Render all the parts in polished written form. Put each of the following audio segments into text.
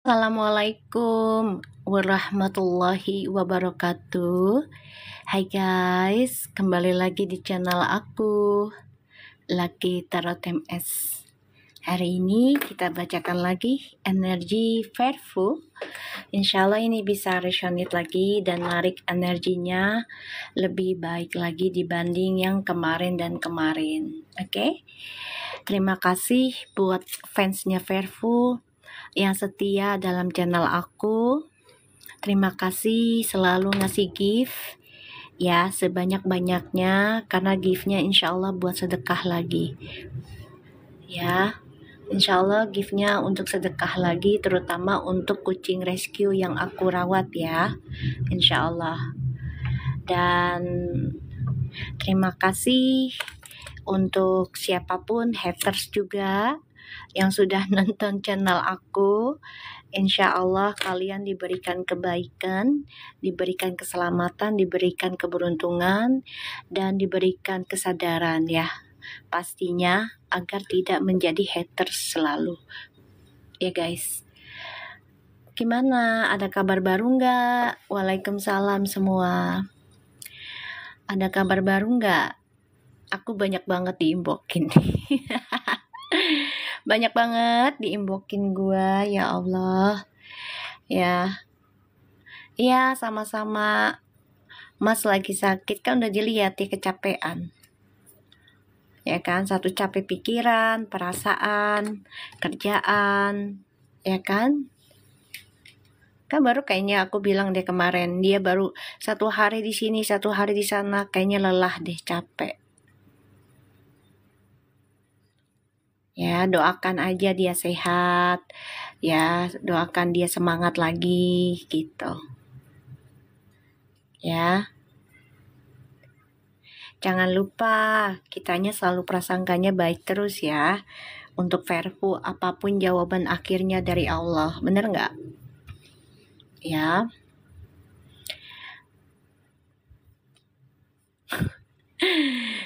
Assalamualaikum warahmatullahi wabarakatuh. Hai guys, kembali lagi di channel aku, Lucky Tarot MS. Hari ini kita bacakan lagi energi Fairful. Insya Allah ini bisa resonate lagi dan narik energinya lebih baik lagi dibanding yang kemarin dan kemarin. Oke? Terima kasih buat fansnya Fairful yang setia dalam channel aku. Terima kasih selalu ngasih gift ya sebanyak-banyaknya, karena giftnya insya Allah buat sedekah lagi ya. Insya Allah giftnya untuk sedekah lagi, terutama untuk kucing rescue yang aku rawat ya, insya Allah. Dan terima kasih untuk siapapun haters juga yang sudah nonton channel aku. Insya Allah kalian diberikan kebaikan, diberikan keselamatan, diberikan keberuntungan, dan diberikan kesadaran ya. Pastinya agar tidak menjadi haters selalu. Ya guys. Gimana? Ada kabar baru nggak? Waalaikumsalam semua. Ada kabar baru nggak? Aku banyak banget diinbokin. Banyak banget diinbokin gua, ya Allah. Ya. Iya, sama-sama. Mas lagi sakit kan udah dilihat ya, kecapean. Ya kan, satu capek pikiran, perasaan, kerjaan, ya kan? Kan baru kayaknya aku bilang deh kemarin, dia baru 1 hari di sini, 1 hari di sana, kayaknya lelah deh, capek. Ya, doakan aja dia sehat. Ya, doakan dia semangat lagi gitu. Ya. Jangan lupa, kitanya selalu prasangkanya baik terus ya. Untuk Fairful, apapun jawaban akhirnya dari Allah. Bener nggak? Ya.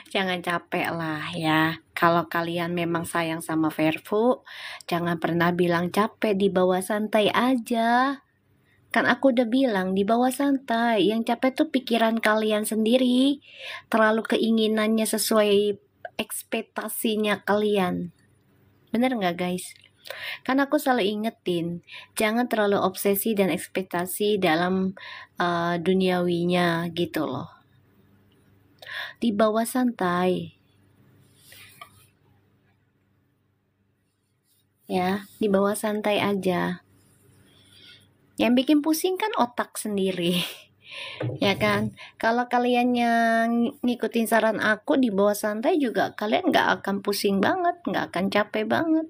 Jangan capek lah ya. Kalau kalian memang sayang sama Fairful, jangan pernah bilang capek, di bawah santai aja. Kan aku udah bilang di bawah santai. Yang capek tuh pikiran kalian sendiri. Terlalu keinginannya sesuai ekspektasinya kalian. Bener nggak guys? Kan aku selalu ingetin, jangan terlalu obsesi dan ekspektasi dalam duniawinya gitu loh. Di bawah santai. Ya, di bawah santai aja. Yang bikin pusing kan otak sendiri. Ya kan, kalau kalian yang ngikutin saran aku di bawah santai juga, kalian nggak akan pusing banget, nggak akan capek banget,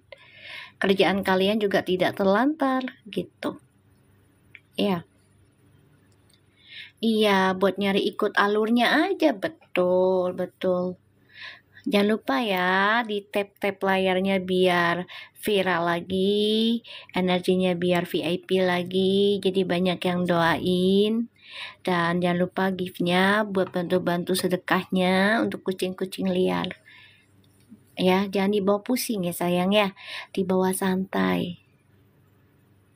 kerjaan kalian juga tidak terlantar gitu ya. Iya, buat nyari ikut alurnya aja, betul jangan lupa ya di tap layarnya biar viral lagi, energinya biar VIP lagi, jadi banyak yang doain. Dan jangan lupa giftnya buat bantu-bantu sedekahnya untuk kucing-kucing liar. Ya, jangan dibawa pusing ya sayang ya. Dibawa santai.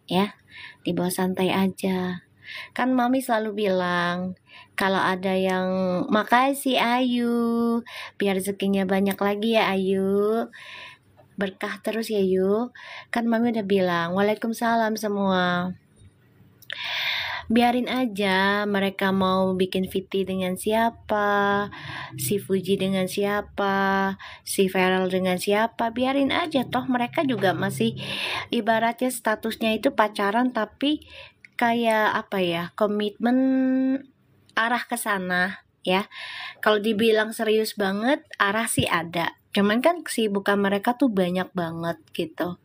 Ya, dibawa santai aja. Kan mami selalu bilang, kalau ada yang makasih Ayu, biar rezekinya banyak lagi ya Ayu. Berkah terus ya Yu. Kan mami udah bilang, waalaikumsalam semua. Biarin aja mereka mau bikin VT dengan siapa, si Fuji dengan siapa, si Feral dengan siapa, biarin aja, toh mereka juga masih ibaratnya statusnya itu pacaran, tapi kayak apa ya, komitmen arah ke sana ya. Kalau dibilang serius banget, arah sih ada, cuman kan kesibukan mereka tuh banyak banget gitu.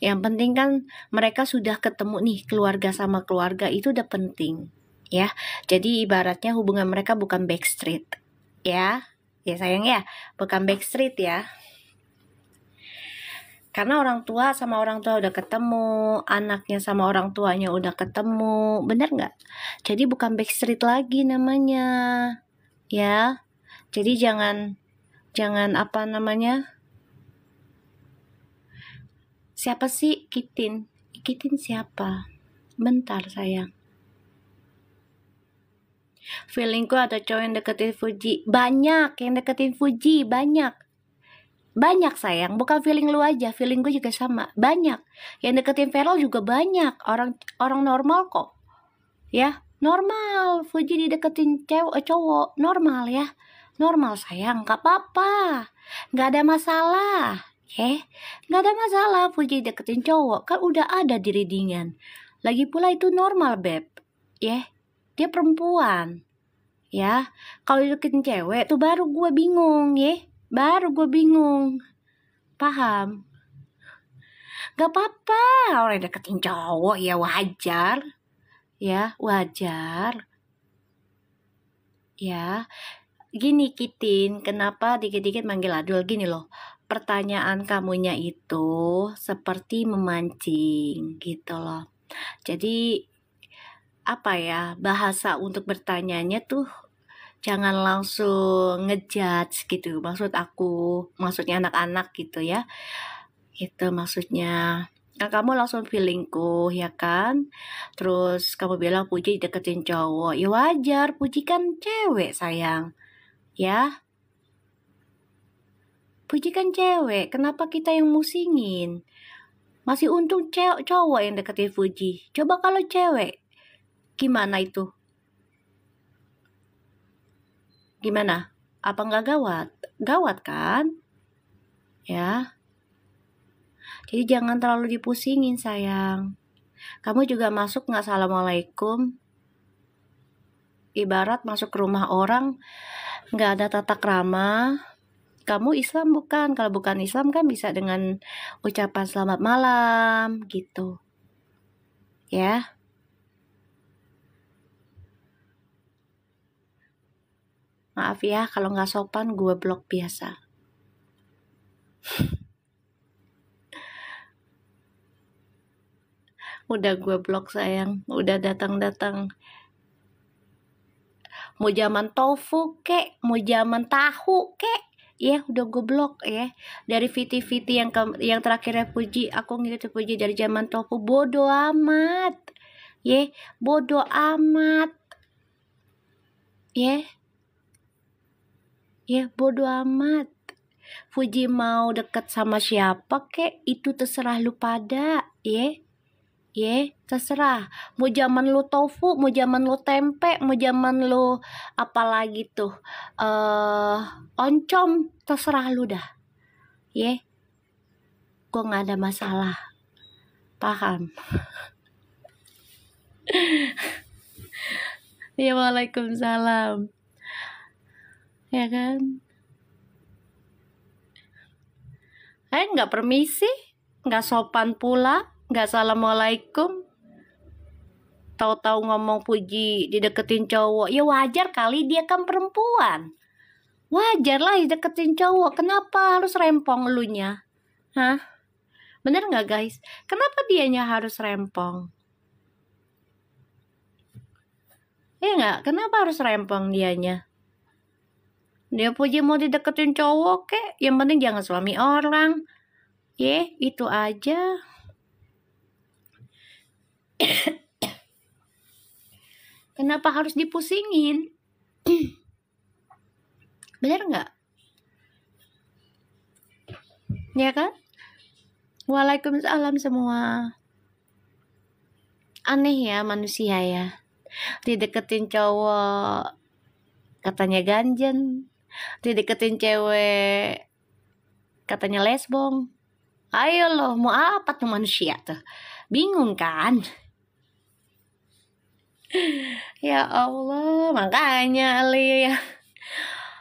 Yang penting kan mereka sudah ketemu nih, keluarga sama keluarga itu udah penting ya. Jadi ibaratnya hubungan mereka bukan backstreet ya. Ya sayang ya, bukan backstreet ya. Karena orang tua sama orang tua udah ketemu, anaknya sama orang tuanya udah ketemu, bener nggak? Jadi bukan backstreet lagi namanya ya. Jadi jangan apa namanya, siapa sih nyakitin siapa? Bentar sayang. Feelingku ada cowok yang deketin Fuji. Banyak yang deketin Fuji, banyak. Banyak sayang, bukan feeling lu aja, feeling gue juga sama. Banyak. Yang deketin Feral juga banyak. Orang normal kok. Ya, normal. Fuji dideketin cowok, normal ya. Normal sayang, gak apa-apa. Gak ada masalah. Gak ada masalah Fuji deketin cowok. Kan udah ada di readingan. Lagi pula itu normal, Beb. Dia perempuan. Ya, kalau deketin cewek tuh baru gue bingung, baru gue bingung. Paham? Gak apa-apa, orang deketin cowok ya wajar. Ya, wajar. Ya, gini Kitin, kenapa dikit-dikit manggil Adul? Gini loh, pertanyaan kamunya itu seperti memancing gitu loh. Jadi, apa ya, bahasa untuk bertanyanya tuh jangan langsung ngejudge gitu. Maksudnya anak-anak gitu ya. Itu maksudnya. Nah, kamu langsung feelingku ya kan. Terus kamu bilang Puji deketin cowok. Ya wajar, Puji kan cewek sayang. Ya. Puji kan cewek, kenapa kita yang musingin? Masih untung cowok yang deketin Fuji. Coba kalau cewek, gimana itu? Gimana? Apa nggak gawat? Gawat kan? Ya. Jadi jangan terlalu dipusingin sayang. Kamu juga masuk nggak assalamualaikum? Ibarat masuk ke rumah orang nggak ada tata krama. Kamu Islam bukan? Kalau bukan Islam kan bisa dengan ucapan selamat malam gitu. Ya. Maaf ya kalau nggak sopan gue blok biasa. Udah gue blok sayang, udah datang-datang. Mau zaman tofu kek, mau zaman tahu kek, ya udah gue blok ya. Dari VT-VT yang terakhirnya Puji, aku ngikutin Puji dari zaman tofu, bodoh amat. Bodoh amat. Bodoh amat. Fuji mau deket sama siapa kek, itu terserah lu pada, terserah. Mau zaman lu tofu, mau zaman lu tempe, mau zaman lu apalagi tuh, oncom, terserah lu dah, gue nggak ada masalah, paham? Ya waalaikumsalam. Ya kan? Nggak permisi, nggak sopan pula, nggak assalamualaikum. Tahu-tahu ngomong Puji dideketin cowok. Ya wajar kali, dia kan perempuan. Wajar lah dideketin cowok. Kenapa harus rempong elunya? Hah? Bener nggak guys? Kenapa dianya harus rempong? Ya nggak? Kenapa harus rempong dianya? Dia Puji mau dideketin cowok kek, yang penting jangan suami orang. Itu aja. Kenapa harus dipusingin? Bener nggak? Ya kan? Waalaikumsalam semua. Aneh ya manusia ya. Dideketin cowok katanya ganjen, dideketin cewek katanya lesbong. Ayo loh, mau apa tuh manusia tuh? Bingung kan? Ya Allah, makanya Ali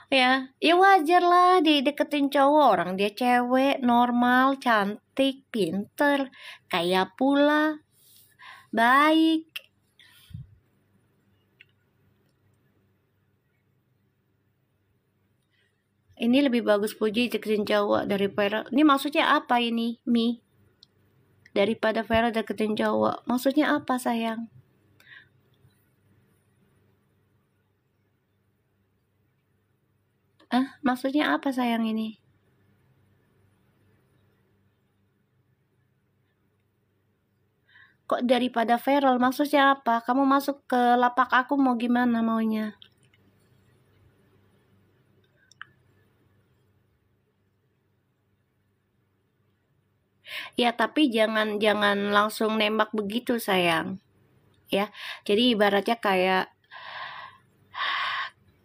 ya wajar lah dideketin cowok, orang dia cewek normal, cantik, pinter, kaya pula, baik. Ini lebih bagus Puji deketin cowok dari Vera. Ini maksudnya apa ini, Mi? Daripada Vera deketin cowok. Maksudnya apa sayang? Maksudnya apa sayang ini? Kok daripada viral? Maksudnya apa? Kamu masuk ke lapak aku mau gimana maunya? Ya, tapi jangan langsung nembak begitu, sayang. Ya. Jadi ibaratnya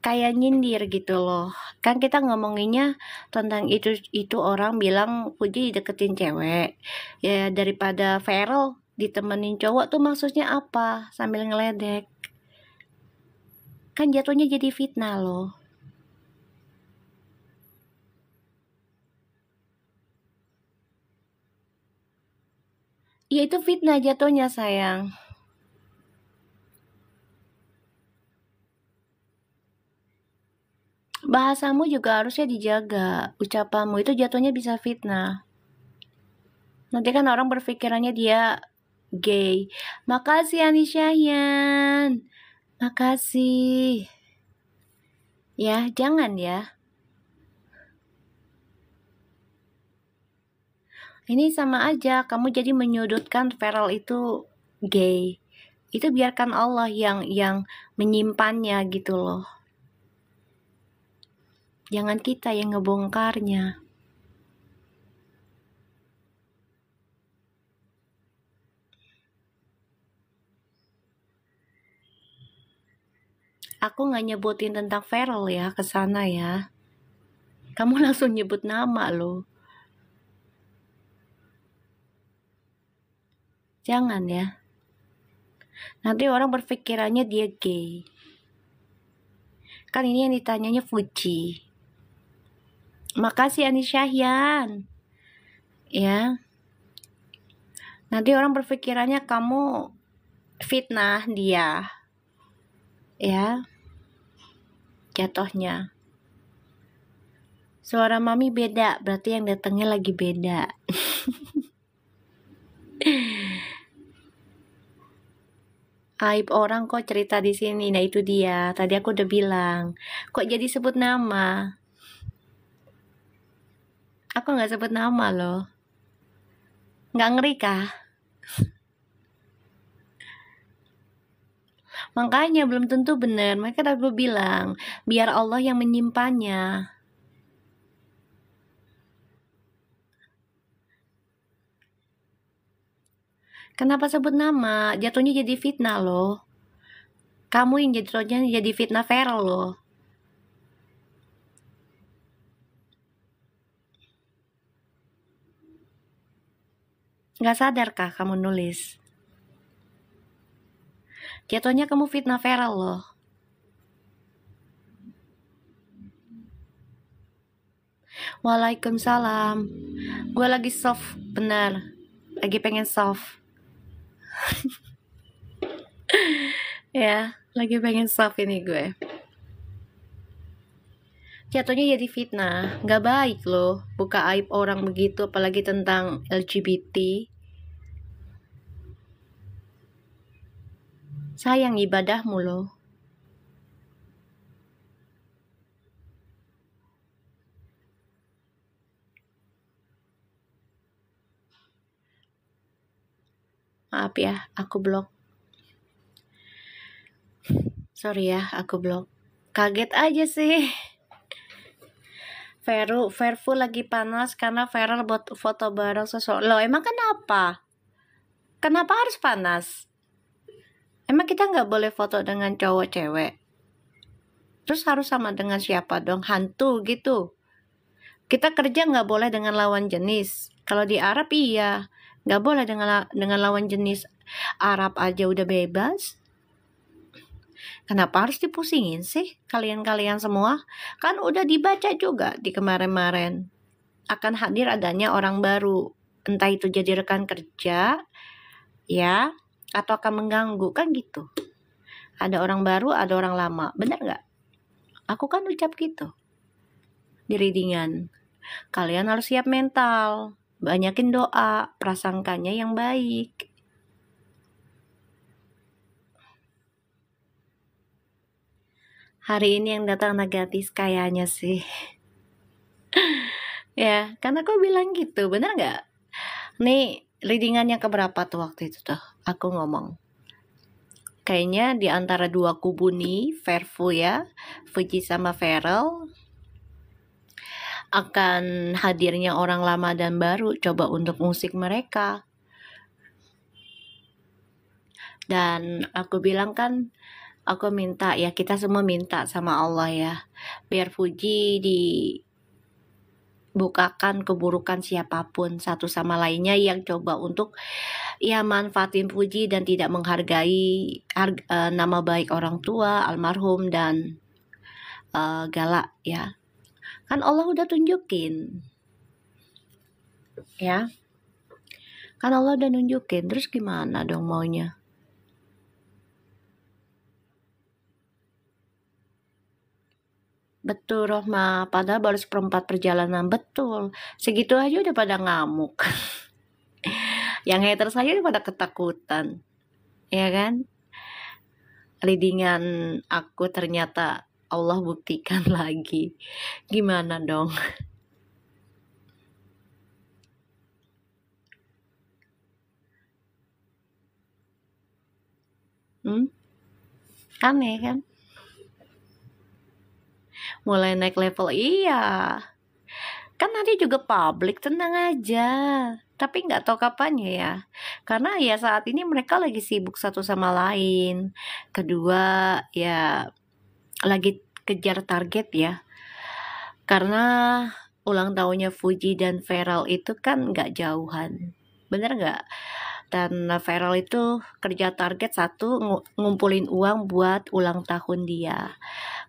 kayak nyindir gitu loh. Kan kita ngomonginnya tentang itu orang bilang Puji deketin cewek. Ya daripada viral ditemenin cowok tuh maksudnya apa? Sambil ngeledek. Kan jatuhnya jadi fitnah loh. Ya itu fitnah jatuhnya, sayang. Bahasamu juga harusnya dijaga. Ucapanmu itu jatuhnya bisa fitnah. Nanti kan orang berpikirannya dia gay. Makasih Ani Syahyan. Makasih. Ya, jangan ya. Ini sama aja, kamu jadi menyudutkan Feral itu gay. Itu biarkan Allah yang menyimpannya gitu loh. Jangan kita yang ngebongkarnya. Aku nggak nyebutin tentang Feral ya ke sana ya. Kamu langsung nyebut nama loh. Jangan ya. Nanti orang berpikirannya dia gay. Kan ini yang ditanyanya Fuji. Makasih Ani Syahyan. Ya. Nanti orang berpikirannya kamu fitnah dia. Ya. Jatuhnya. Suara mami beda, berarti yang datangnya lagi beda. Aib orang kok cerita di sini. Nah itu dia. Tadi aku udah bilang. Kok jadi sebut nama? Aku nggak sebut nama loh. Nggak ngeri kah? Makanya belum tentu benar. Makanya aku bilang, biar Allah yang menyimpannya. Kenapa sebut nama? Jatuhnya jadi fitnah loh. Kamu yang jatuhnya jadi fitnah Feral loh. Nggak sadarkah kamu nulis? Jatuhnya kamu fitnah Feral loh. Waalaikumsalam. Gue lagi soft, benar. Lagi pengen soft. Ya, lagi pengen soft ini gue. Jatuhnya jadi fitnah. Gak baik loh buka aib orang begitu, apalagi tentang LGBT. Sayang ibadahmu loh. Maaf ya, aku blok. Sorry ya, aku blok. Kaget aja sih. Verfu lagi panas karena Feral buat foto bareng seseorang. Loh, emang kenapa? Kenapa harus panas? Emang kita nggak boleh foto dengan cowok cewek? Terus harus sama dengan siapa dong? Hantu gitu. Kita kerja nggak boleh dengan lawan jenis. Kalau di Arab iya, nggak boleh dengan lawan jenis. Arab aja udah bebas. Kenapa harus dipusingin sih kalian-kalian semua? Kan udah dibaca juga di kemarin-kemarin. Akan hadir adanya orang baru. Entah itu jadi rekan kerja, ya, atau akan mengganggu, kan gitu. Ada orang baru, ada orang lama. Benar nggak? Aku kan ucap gitu. Di readingan. Kalian harus siap mental. Banyakin doa, prasangkanya yang baik. Hari ini yang datang negatif kayaknya sih. Ya, karena aku bilang gitu, bener nggak? Nih, Readingan yang keberapa tuh waktu itu tuh aku ngomong? Kayaknya di antara dua kubu nih, Verfu ya, Fuji sama Feral, akan hadirnya orang lama dan baru coba untuk musik mereka. Dan aku bilang kan, aku minta ya, kita semua minta sama Allah ya, biar Fuji dibukakan keburukan siapapun satu sama lainnya yang coba untuk ya manfaatin Fuji dan tidak menghargai nama baik orang tua almarhum dan galak ya. Kan Allah udah tunjukin ya. Kan Allah udah nunjukin, terus gimana dong maunya? Betul Rohma, padahal baru seperempat perjalanan, betul. Segitu aja udah pada ngamuk. Yang haters aja udah pada ketakutan. Ya kan? Readingan aku ternyata Allah buktikan lagi. Gimana dong? Aneh kan? Mulai naik level, iya. Kan nanti juga publik, tenang aja. Tapi nggak tahu kapannya ya. Karena ya saat ini mereka lagi sibuk satu sama lain. Kedua ya lagi kejar target ya. Karena ulang tahunnya Fuji dan Feral itu kan nggak jauhan. Bener nggak? Dan Feral itu kerja target satu, ngumpulin uang buat ulang tahun dia.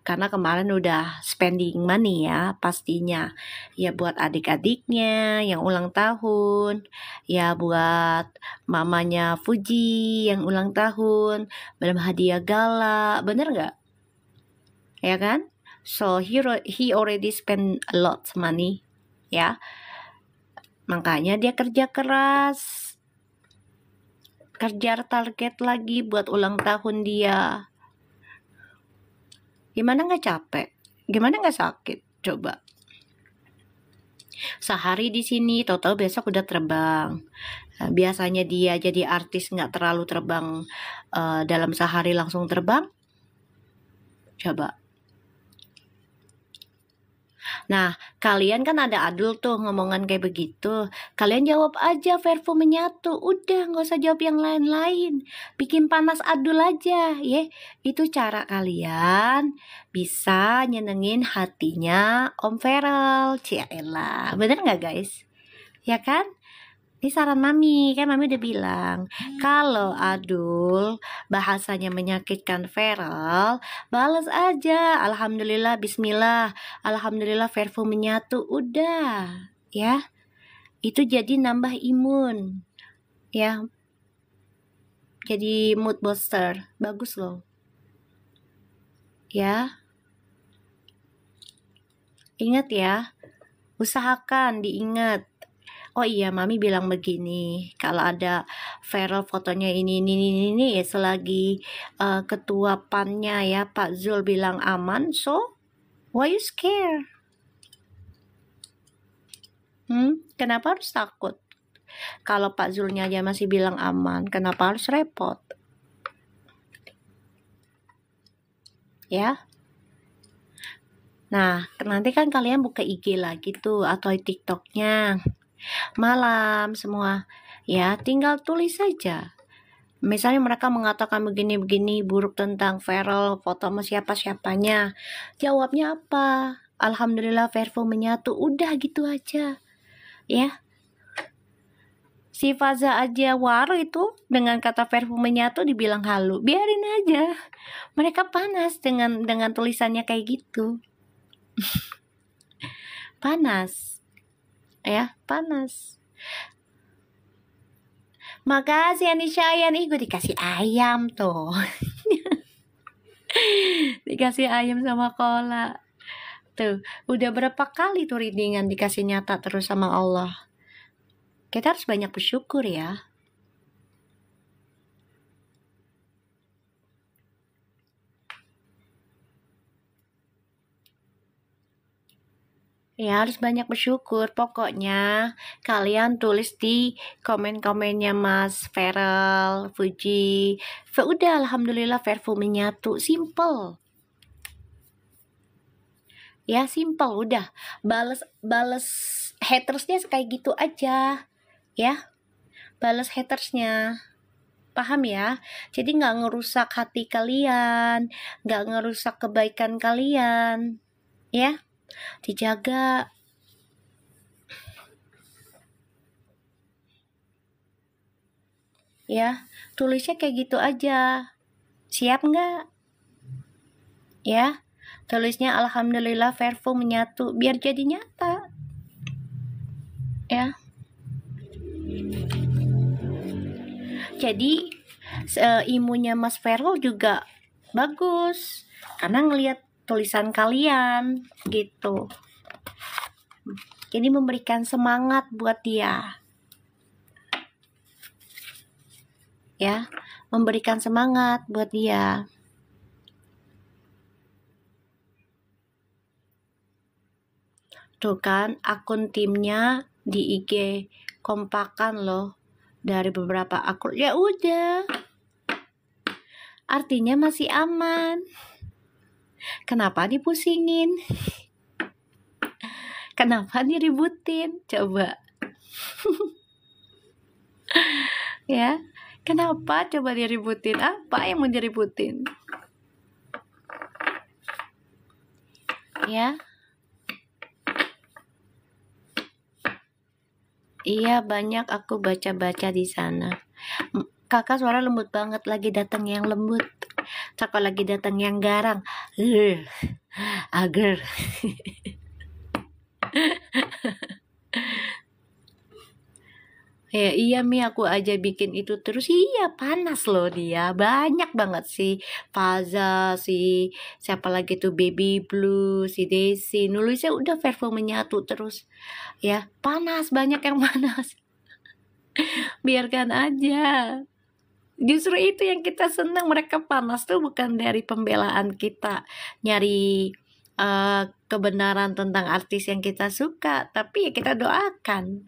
Karena kemarin udah spending money ya pastinya. Ya buat adik-adiknya yang ulang tahun, ya buat mamanya Fuji yang ulang tahun, belum hadiah gala, bener nggak? Ya kan? So he already spend a lot money, ya. Makanya dia kerja keras, kejar target lagi buat ulang tahun dia. Gimana nggak capek? Gimana nggak sakit? Coba. Sehari di sini, total besok udah terbang. Biasanya dia jadi artis nggak terlalu terbang dalam sehari langsung terbang. Coba. Nah, kalian kan ada adul tuh ngomongan kayak begitu. Kalian jawab aja Vervo menyatu. Udah, nggak usah jawab yang lain-lain. Bikin panas adul aja, ya. Itu cara kalian bisa nyenengin hatinya Om Feral. Cialah, bener nggak guys? Ya kan? Ini saran Mami, kan Mami udah bilang, kalau Adul bahasanya menyakitkan Feral, balas aja, Alhamdulillah, Bismillah, Alhamdulillah Vervo menyatu, udah, ya, itu jadi nambah imun, ya, jadi mood booster, bagus loh, ya, ingat ya, usahakan diingat. Oh iya, Mami bilang begini, kalau ada viral fotonya ini selagi ketua PAN-nya ya Pak Zul bilang aman, so why you scare? Kenapa harus takut? Kalau Pak Zulnya aja masih bilang aman, kenapa harus repot? Ya. Nah, nanti kan kalian buka IG lagi tuh atau TikToknya. Malam semua, ya tinggal tulis saja. Misalnya mereka mengatakan begini-begini buruk tentang Feral, foto sama siapa-siapanya. Jawabnya apa? Alhamdulillah Vervo menyatu. Udah gitu aja. Ya. Si Faza aja war itu dengan kata Vervo menyatu dibilang halu. Biarin aja. Mereka panas dengan tulisannya kayak gitu. Panas. Ya, panas. Makasih Anisha ya nih, gue dikasih ayam tuh. Dikasih ayam sama kola. Tuh, udah berapa kali tuh readingan dikasih nyata terus sama Allah. Kita harus banyak bersyukur ya. Ya, harus banyak bersyukur. Pokoknya kalian tulis di komen-komennya Mas Feral, Fuji. Udah, alhamdulillah Verfu menyatu. Simple. Ya, simple udah. Bales hatersnya kayak gitu aja. Ya, bales hatersnya. Paham ya? Jadi nggak ngerusak hati kalian, nggak ngerusak kebaikan kalian. Ya, dijaga. Ya, tulisnya kayak gitu aja. Siap nggak? Ya, tulisnya alhamdulillah Verfu menyatu biar jadi nyata. Ya. Jadi imunya Mas Verfu juga bagus karena ngelihat tulisan kalian gitu. Jadi memberikan semangat buat dia. Ya, memberikan semangat buat dia. Tuh kan, akun timnya di IG kompakan loh dari beberapa akun. Ya udah, artinya masih aman. Kenapa dipusingin? Kenapa diributin? Coba. Ya, kenapa coba diributin? Apa yang mau diributin? Ya. Iya, banyak aku baca-baca di sana. Kakak suara lembut banget, lagi datang yang lembut. Kakak lagi datang yang garang. Agar. Ya iya Mi, aku aja bikin itu terus. Iya, panas loh dia. Banyak banget sih. Faza, si siapa lagi tuh, Baby Blue, si Desi. Nulisnya udah Verfu menyatu terus. Ya, panas, banyak yang panas. Biarkan aja. Justru itu yang kita senang, mereka panas tuh bukan dari pembelaan kita nyari kebenaran tentang artis yang kita suka, tapi ya kita doakan.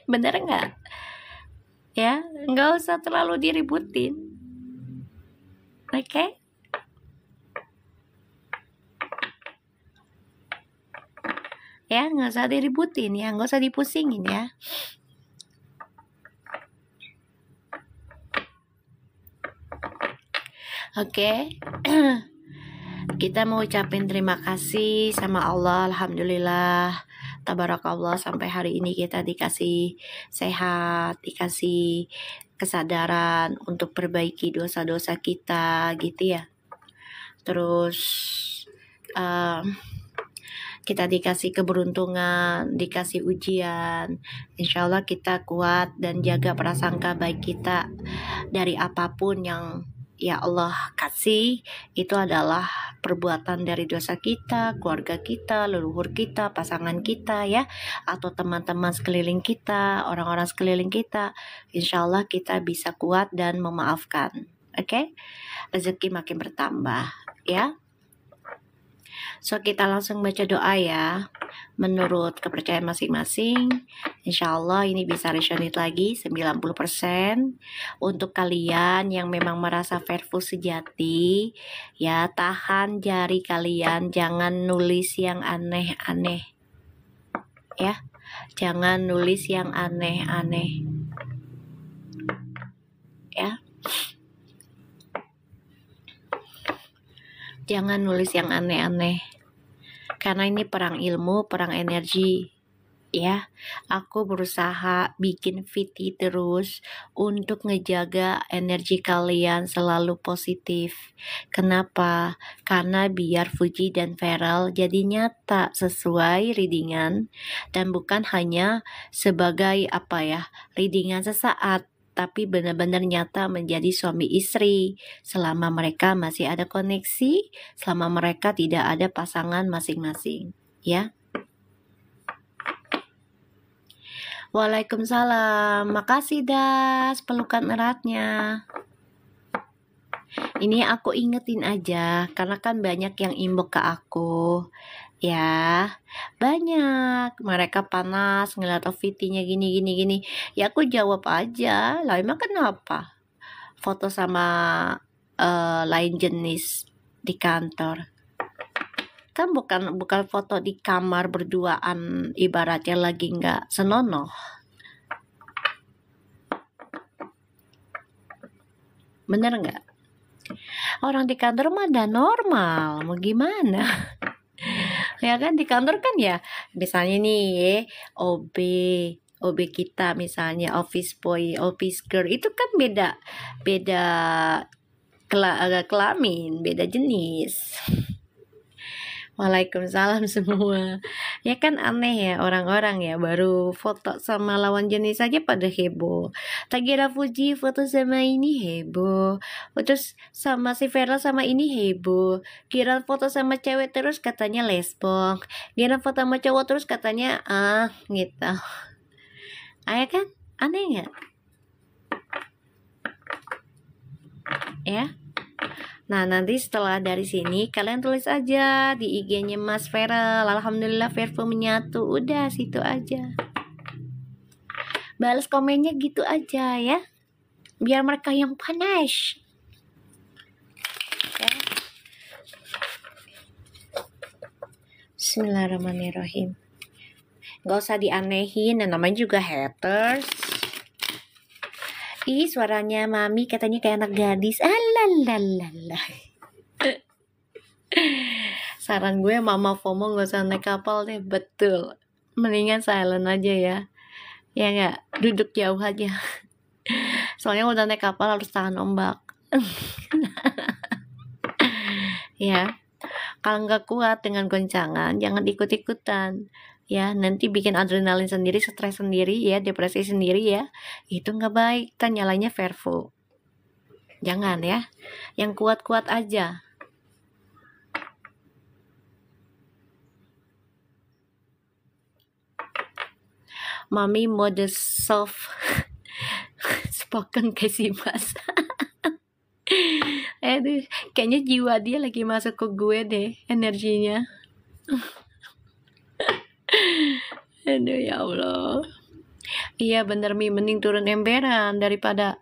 Bener nggak? Ya, nggak usah terlalu diributin. Oke? Okay? Ya, nggak usah diributin ya, nggak usah dipusingin ya. Oke, okay. Kita mau ucapin terima kasih sama Allah, alhamdulillah, tabarakallah, sampai hari ini kita dikasih sehat, dikasih kesadaran untuk perbaiki dosa-dosa kita, gitu ya. Terus kita dikasih keberuntungan, dikasih ujian. Insya Allah kita kuat dan jaga prasangka baik kita dari apapun yang ya Allah kasih. Itu adalah perbuatan dari dosa kita, keluarga kita, leluhur kita, pasangan kita ya, atau teman-teman sekeliling kita, orang-orang sekeliling kita. Insya Allah kita bisa kuat dan memaafkan. Oke? Rezeki makin bertambah ya. So kita langsung baca doa ya. Menurut kepercayaan masing-masing, insya Allah ini bisa resonate lagi 90%. Untuk kalian yang memang merasa Verfu sejati, ya tahan jari kalian, jangan nulis yang aneh-aneh. Ya, jangan nulis yang aneh-aneh. Ya. Jangan nulis yang aneh-aneh. Karena ini perang ilmu, perang energi. Ya, aku berusaha bikin VT terus untuk ngejaga energi kalian selalu positif. Kenapa? Karena biar Fuji dan Feral jadi nyata sesuai readingan dan bukan hanya sebagai readingan sesaat, tapi benar-benar nyata menjadi suami istri selama mereka masih ada koneksi, selama mereka tidak ada pasangan masing-masing, ya. Waalaikumsalam. Makasih Das pelukan eratnya. Ini aku ingetin aja, karena kan banyak yang inbox ke aku. Ya, banyak. Mereka panas ngeliat OVT-nya gini. Ya aku jawab aja, lah emang kenapa? Foto sama lain jenis di kantor. Kan bukan foto di kamar berduaan, ibaratnya lagi nggak senonoh. Bener nggak? Orang di kantor mah udah normal, mau gimana? Ya kan di kantor kan ya, misalnya nih OB OB kita misalnya office boy, office girl itu kan beda beda kelamin, beda jenis. Waalaikumsalam semua. Ya kan aneh ya orang-orang ya, baru foto sama lawan jenis aja pada heboh. Tagira Fuji foto sama ini heboh. Terus sama si Vera sama ini heboh. Kira foto sama cewek terus katanya lesbong. Kira foto sama cowok terus katanya gitu. Ya kan? Aneh nggak? Ya. Nah, nanti setelah dari sini kalian tulis aja di IG-nya Mas Feral. Alhamdulillah Vervo menyatu. Udah situ aja. Balas komennya gitu aja ya. Biar mereka yang panas. Ya. Bismillahirrahmanirrahim. Gak usah dianehin, namanya juga haters. Ih, suaranya mami katanya kayak anak gadis. Alalalala. Saran gue mama FOMO gak usah naik kapal deh. Betul. Mendingan silent aja ya. Ya gak? Duduk jauh aja. Soalnya udah naik kapal harus tahan ombak. Ya. Kalau nggak kuat dengan goncangan, jangan ikut-ikutan. Ya, nanti bikin adrenalin sendiri, stres sendiri ya, depresi sendiri ya. Itu nggak baik, kan nyalanya Vervo. Jangan ya. Yang kuat-kuat aja. Mami mode soft spoken kayak si Mas. Aduh, kayaknya jiwa dia lagi masuk ke gue deh, energinya. Aduh ya Allah. Iya bener Mi, mending turun emberan daripada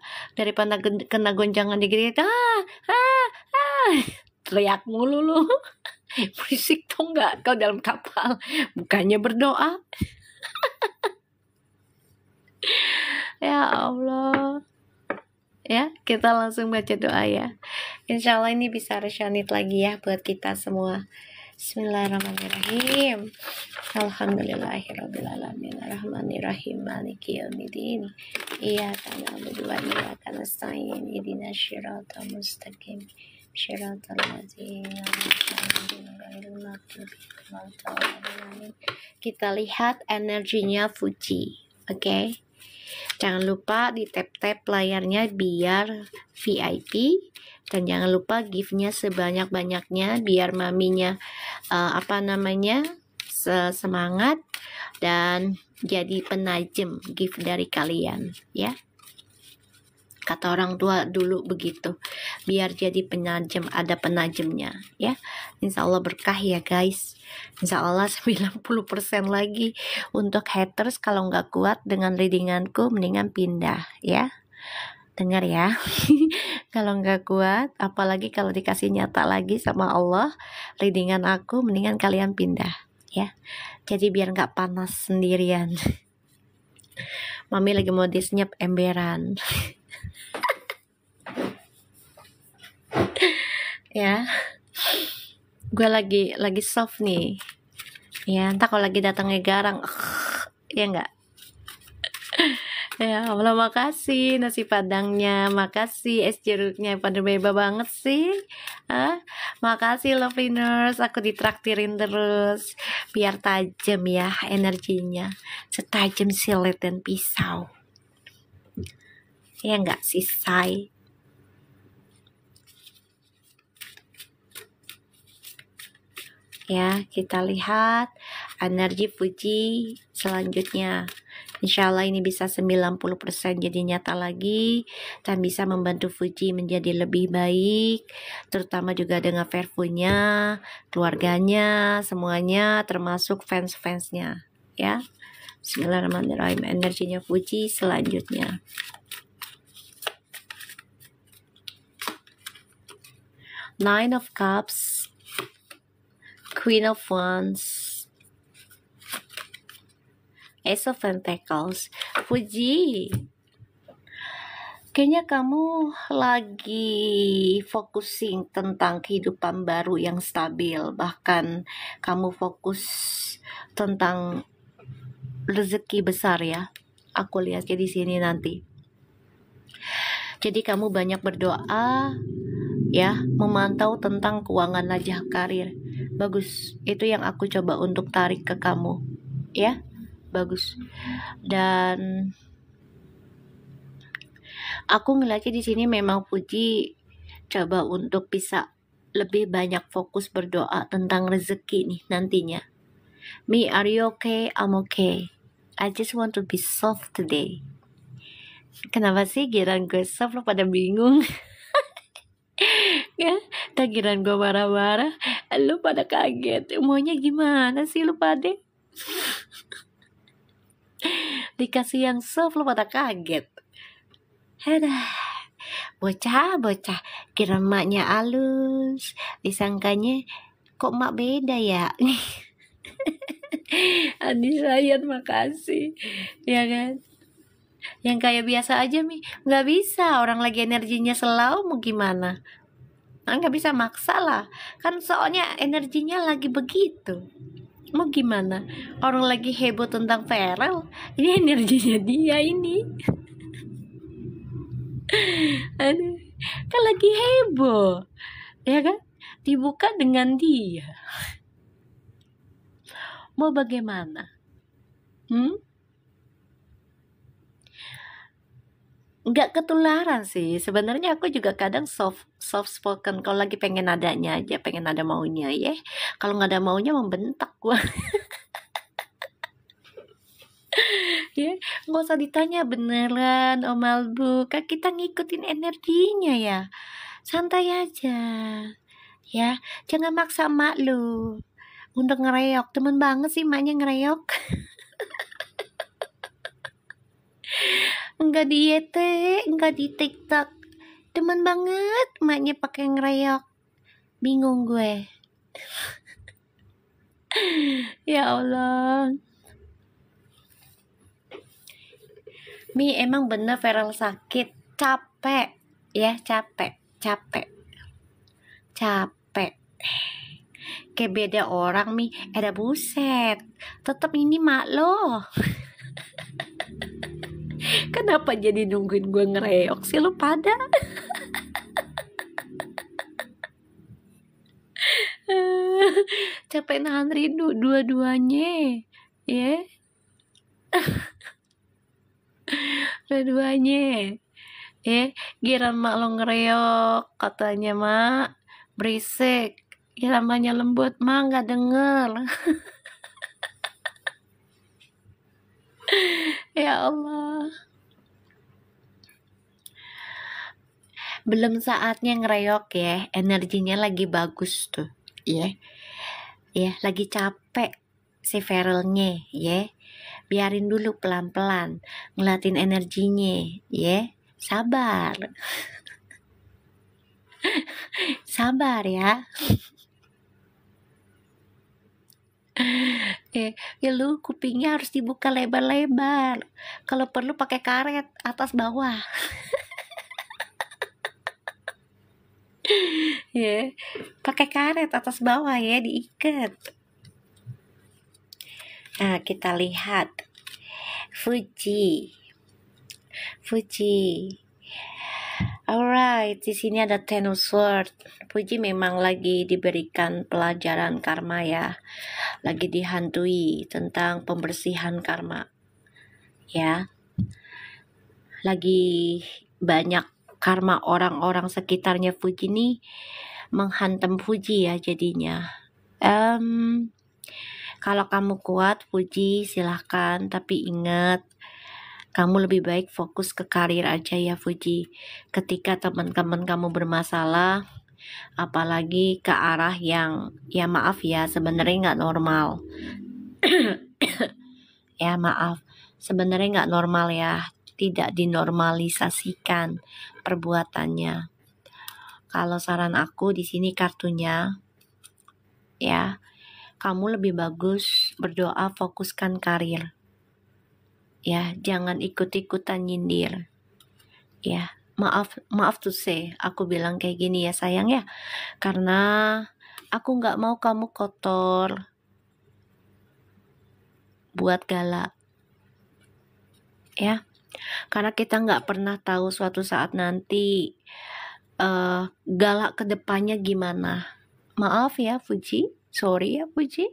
kena goncangan dikit. Teriak mulu lu. Berisik tuh nggak kau dalam kapal, bukannya berdoa. Ya Allah. Ya, kita langsung baca doa ya. Insya Allah ini bisa resonate lagi ya buat kita semua. Bismillahirrahmanirrahim. Alhamdulillahirrabbilalamin. Arrahmanirrahim. Maliki yaumiddin. Iyyaka na'budu wa iyyaka nasta'in. Ihdinas siratal mustaqim. Siratal ladzina kita lihat energinya Fuji. Oke. Jangan lupa di tap-tap layarnya biar VIP, dan jangan lupa gift-nya sebanyak-banyaknya biar maminya semangat dan jadi penajem gift dari kalian ya. Kata orang tua dulu begitu, biar jadi penajem, ada penajemnya ya. Insya Allah berkah ya guys. Insya Allah 90% lagi. Untuk haters kalau nggak kuat dengan readinganku mendingan pindah ya. Dengar ya. Kalau nggak kuat, apalagi kalau dikasih nyata lagi sama Allah readingan aku, mendingan kalian pindah ya. Jadi biar nggak panas sendirian. Mami lagi mau disenyap emberan. Ya, gue lagi soft nih ya. Entah kalau lagi datangnya garang ya enggak. Ya Allah, makasih nasi padangnya, makasih es jeruknya, pada beba banget sih. Makasih Loviners, aku ditraktirin terus biar tajam ya energinya, setajam silet dan pisau ya enggak sih say. Ya, kita lihat energi Fuji selanjutnya. Insya Allah ini bisa 90% jadi nyata lagi dan bisa membantu Fuji menjadi lebih baik, terutama juga dengan Verfunya, keluarganya, semuanya termasuk fans-fansnya ya. Bismillahirrahmanirrahim. Energinya Fuji selanjutnya. Nine of Cups, Queen of Wands, Ace of Pentacles. Fuji, kayaknya kamu lagi focusing tentang kehidupan baru yang stabil. Bahkan kamu fokus tentang rezeki besar ya. Aku lihatnya di sini nanti. Jadi kamu banyak berdoa ya, memantau tentang keuangan najah karir. Bagus, itu yang aku coba untuk tarik ke kamu ya. Bagus. Dan aku ngeliatnya di sini memang Fuji coba untuk bisa lebih banyak fokus berdoa tentang rezeki nih nantinya. Me, are you okay? I'm okay. I just want to be soft today. Kenapa sih giran gue soft lo pada bingung? Ya, tak giran gue marah-marah, lu pada kaget. Maunya gimana sih lu pada? Dikasih yang soft lo pada kaget. Aduh, bocah, kira maknya halus, disangkanya kok mak beda ya. Adi sayang, makasih ya kan. Yang kayak biasa aja Mi, nggak bisa, orang lagi energinya selalu mau gimana. Nah, nggak bisa maksa lah, kan soalnya energinya lagi begitu. Mau gimana, orang lagi heboh tentang Farel, ini energinya dia ini. Aduh, kan lagi heboh ya kan, dibuka dengan dia. Mau bagaimana? Nggak ketularan sih sebenarnya. Aku juga kadang soft spoken kalau lagi pengen adanya aja, pengen ada maunya ya. Kalau nggak ada maunya membentak gua. Ya, nggak usah ditanya beneran Om Albu, kan kita ngikutin energinya ya, santai aja ya, jangan maksa mak lu untuk ngereok. Temen banget sih maknya ngereok. Enggak di YT, enggak di TikTok, temen banget maknya pakai ngereok. Bingung gue. Ya Allah. Mi, emang bener Farel sakit, capek ya, capek. Kayak beda orang Mi, ada buset, tetep ini mak lo. Kenapa jadi nungguin gue ngereok sih lu pada? Capek nahan rindu dua-duanya ya. Dua-duanya giran mak lo ngereok, katanya mak berisik, giran maknya lembut, mak nggak denger. Ya Allah, belum saatnya ngereok ya, energinya lagi bagus tuh ya, lagi capek si Farelnya ya. Biarin dulu pelan-pelan, ngeliatin energinya ya, sabar. Sabar ya. Ya lu kupingnya harus dibuka lebar-lebar, kalau perlu pakai karet atas bawah. Ya, pakai karet atas bawah ya, diikat. Nah, kita lihat Fuji. Alright, di sini ada Ten of Swords. Fuji memang lagi diberikan pelajaran karma ya, lagi dihantui tentang pembersihan karma ya. Lagi banyak karma orang-orang sekitarnya Fuji nih menghantam Fuji ya jadinya Kalau kamu kuat, puji, silahkan. Tapi ingat, kamu lebih baik fokus ke karir aja ya, Fuji. Ketika teman-teman kamu bermasalah, apalagi ke arah yang, ya maaf ya, sebenarnya nggak normal. Ya maaf, sebenarnya nggak normal ya. Tidak dinormalisasikan perbuatannya. Kalau saran aku di sini kartunya, ya, kamu lebih bagus berdoa, fokuskan karir. Ya, jangan ikut-ikutan nyindir. Ya, maaf to say, aku bilang kayak gini ya sayang ya, karena aku nggak mau kamu kotor buat galak. Ya, karena kita nggak pernah tahu suatu saat nanti galak ke depannya gimana. Maaf ya Fuji, sorry ya Fuji.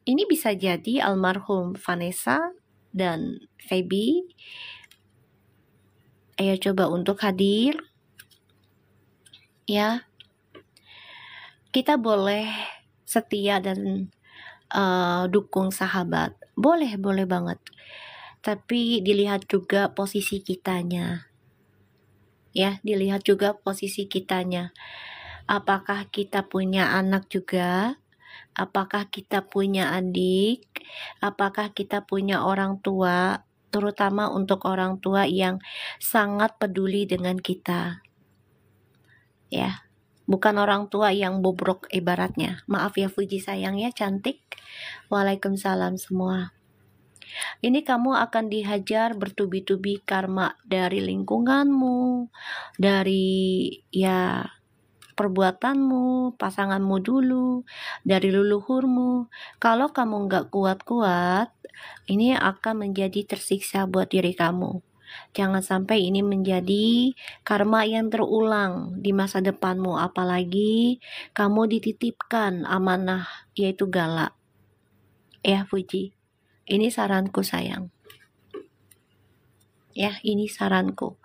Ini bisa jadi almarhum Vanessa dan Feby. Ayo coba untuk hadir. Ya, kita boleh setia dan dukung sahabat. Boleh banget. Tapi dilihat juga posisi kitanya. Ya, dilihat juga posisi kitanya. Apakah kita punya anak juga? Apakah kita punya adik? Apakah kita punya orang tua? Terutama untuk orang tua yang sangat peduli dengan kita. Ya, bukan orang tua yang bobrok ibaratnya. Maaf ya Fuji sayang ya, cantik. Waalaikumsalam semua. Ini kamu akan dihajar bertubi-tubi karma dari lingkunganmu, dari ya perbuatanmu, pasanganmu dulu, dari leluhurmu. Kalau kamu nggak kuat-kuat, ini akan menjadi tersiksa buat diri kamu. Jangan sampai ini menjadi karma yang terulang di masa depanmu, apalagi kamu dititipkan amanah yaitu galak. Ya Fuji, ini saranku sayang. Ya, ini saranku.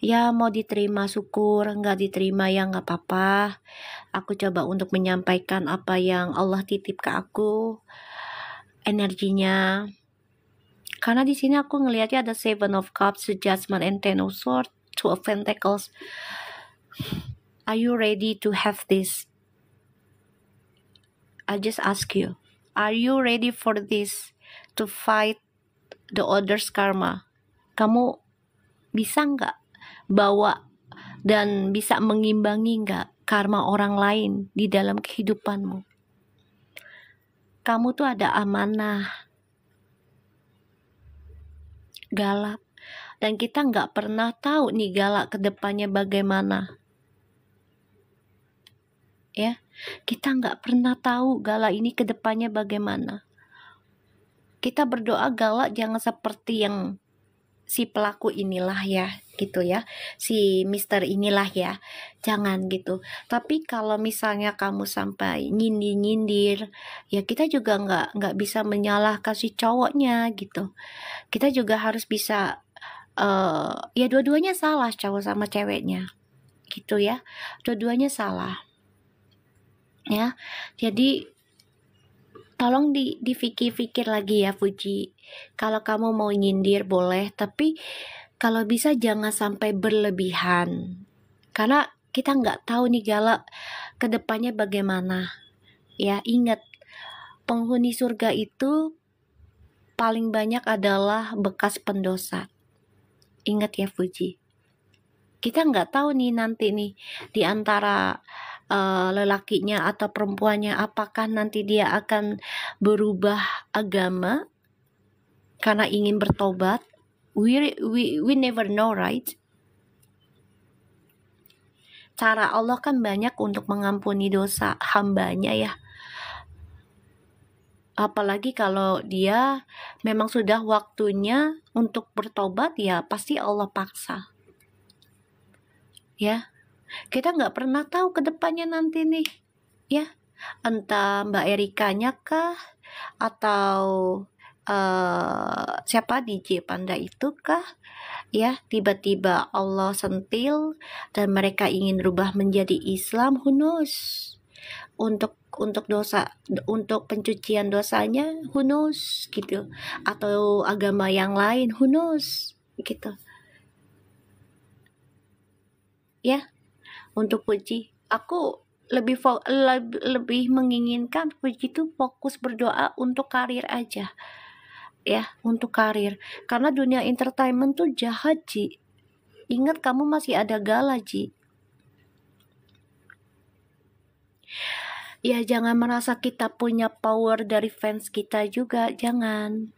Ya mau diterima syukur, nggak diterima ya nggak apa-apa. Aku coba untuk menyampaikan apa yang Allah titip ke aku, energinya. Karena di sini aku ngelihatnya ada Seven of Cups, Judgment, and Ten of Swords, Two of Pentacles. Are you ready to have this? I just ask you, are you ready for this? To fight the other's karma? Kamu bisa nggak bawa dan bisa mengimbangi nggak karma orang lain di dalam kehidupanmu? Kamu tuh ada amanah, galak, dan kita nggak pernah tahu nih galak ke depannya bagaimana. Ya, kita nggak pernah tahu galak ini ke depannya bagaimana. Kita berdoa galak jangan seperti yang si pelaku inilah ya, gitu ya, si mister inilah ya, jangan gitu. Tapi kalau misalnya kamu sampai nyindir, ya kita juga nggak bisa menyalahkan si cowoknya gitu. Kita juga harus bisa ya dua-duanya salah, cowok sama ceweknya gitu ya, dua-duanya salah ya. Jadi tolong difikir-fikir lagi ya Fuji. Kalau kamu mau nyindir boleh, tapi kalau bisa jangan sampai berlebihan. Karena kita nggak tahu nih galak kedepannya bagaimana. Ya ingat, penghuni surga itu paling banyak adalah bekas pendosa. Ingat ya Fuji. Kita nggak tahu nih nanti nih di antara lelakinya atau perempuannya, apakah nanti dia akan berubah agama karena ingin bertobat. We never know, right? Cara Allah kan banyak untuk mengampuni dosa hambanya ya. Apalagi kalau dia memang sudah waktunya untuk bertobat, ya pasti Allah paksa. Ya, kita nggak pernah tahu ke depannya nanti nih, ya. Entah Mbak Erikanya kah, atau siapa DJ Panda itu kah, ya tiba-tiba Allah sentil dan mereka ingin berubah menjadi Islam, who knows. untuk dosa, untuk pencucian dosanya, who knows gitu, atau agama yang lain, who knows gitu ya. Untuk Puji, aku lebih menginginkan Puji itu fokus berdoa untuk karir aja ya, untuk karir, karena dunia entertainment tuh jahat Ji. Ingat kamu masih ada gala Ji. Ya jangan merasa kita punya power dari fans kita juga, jangan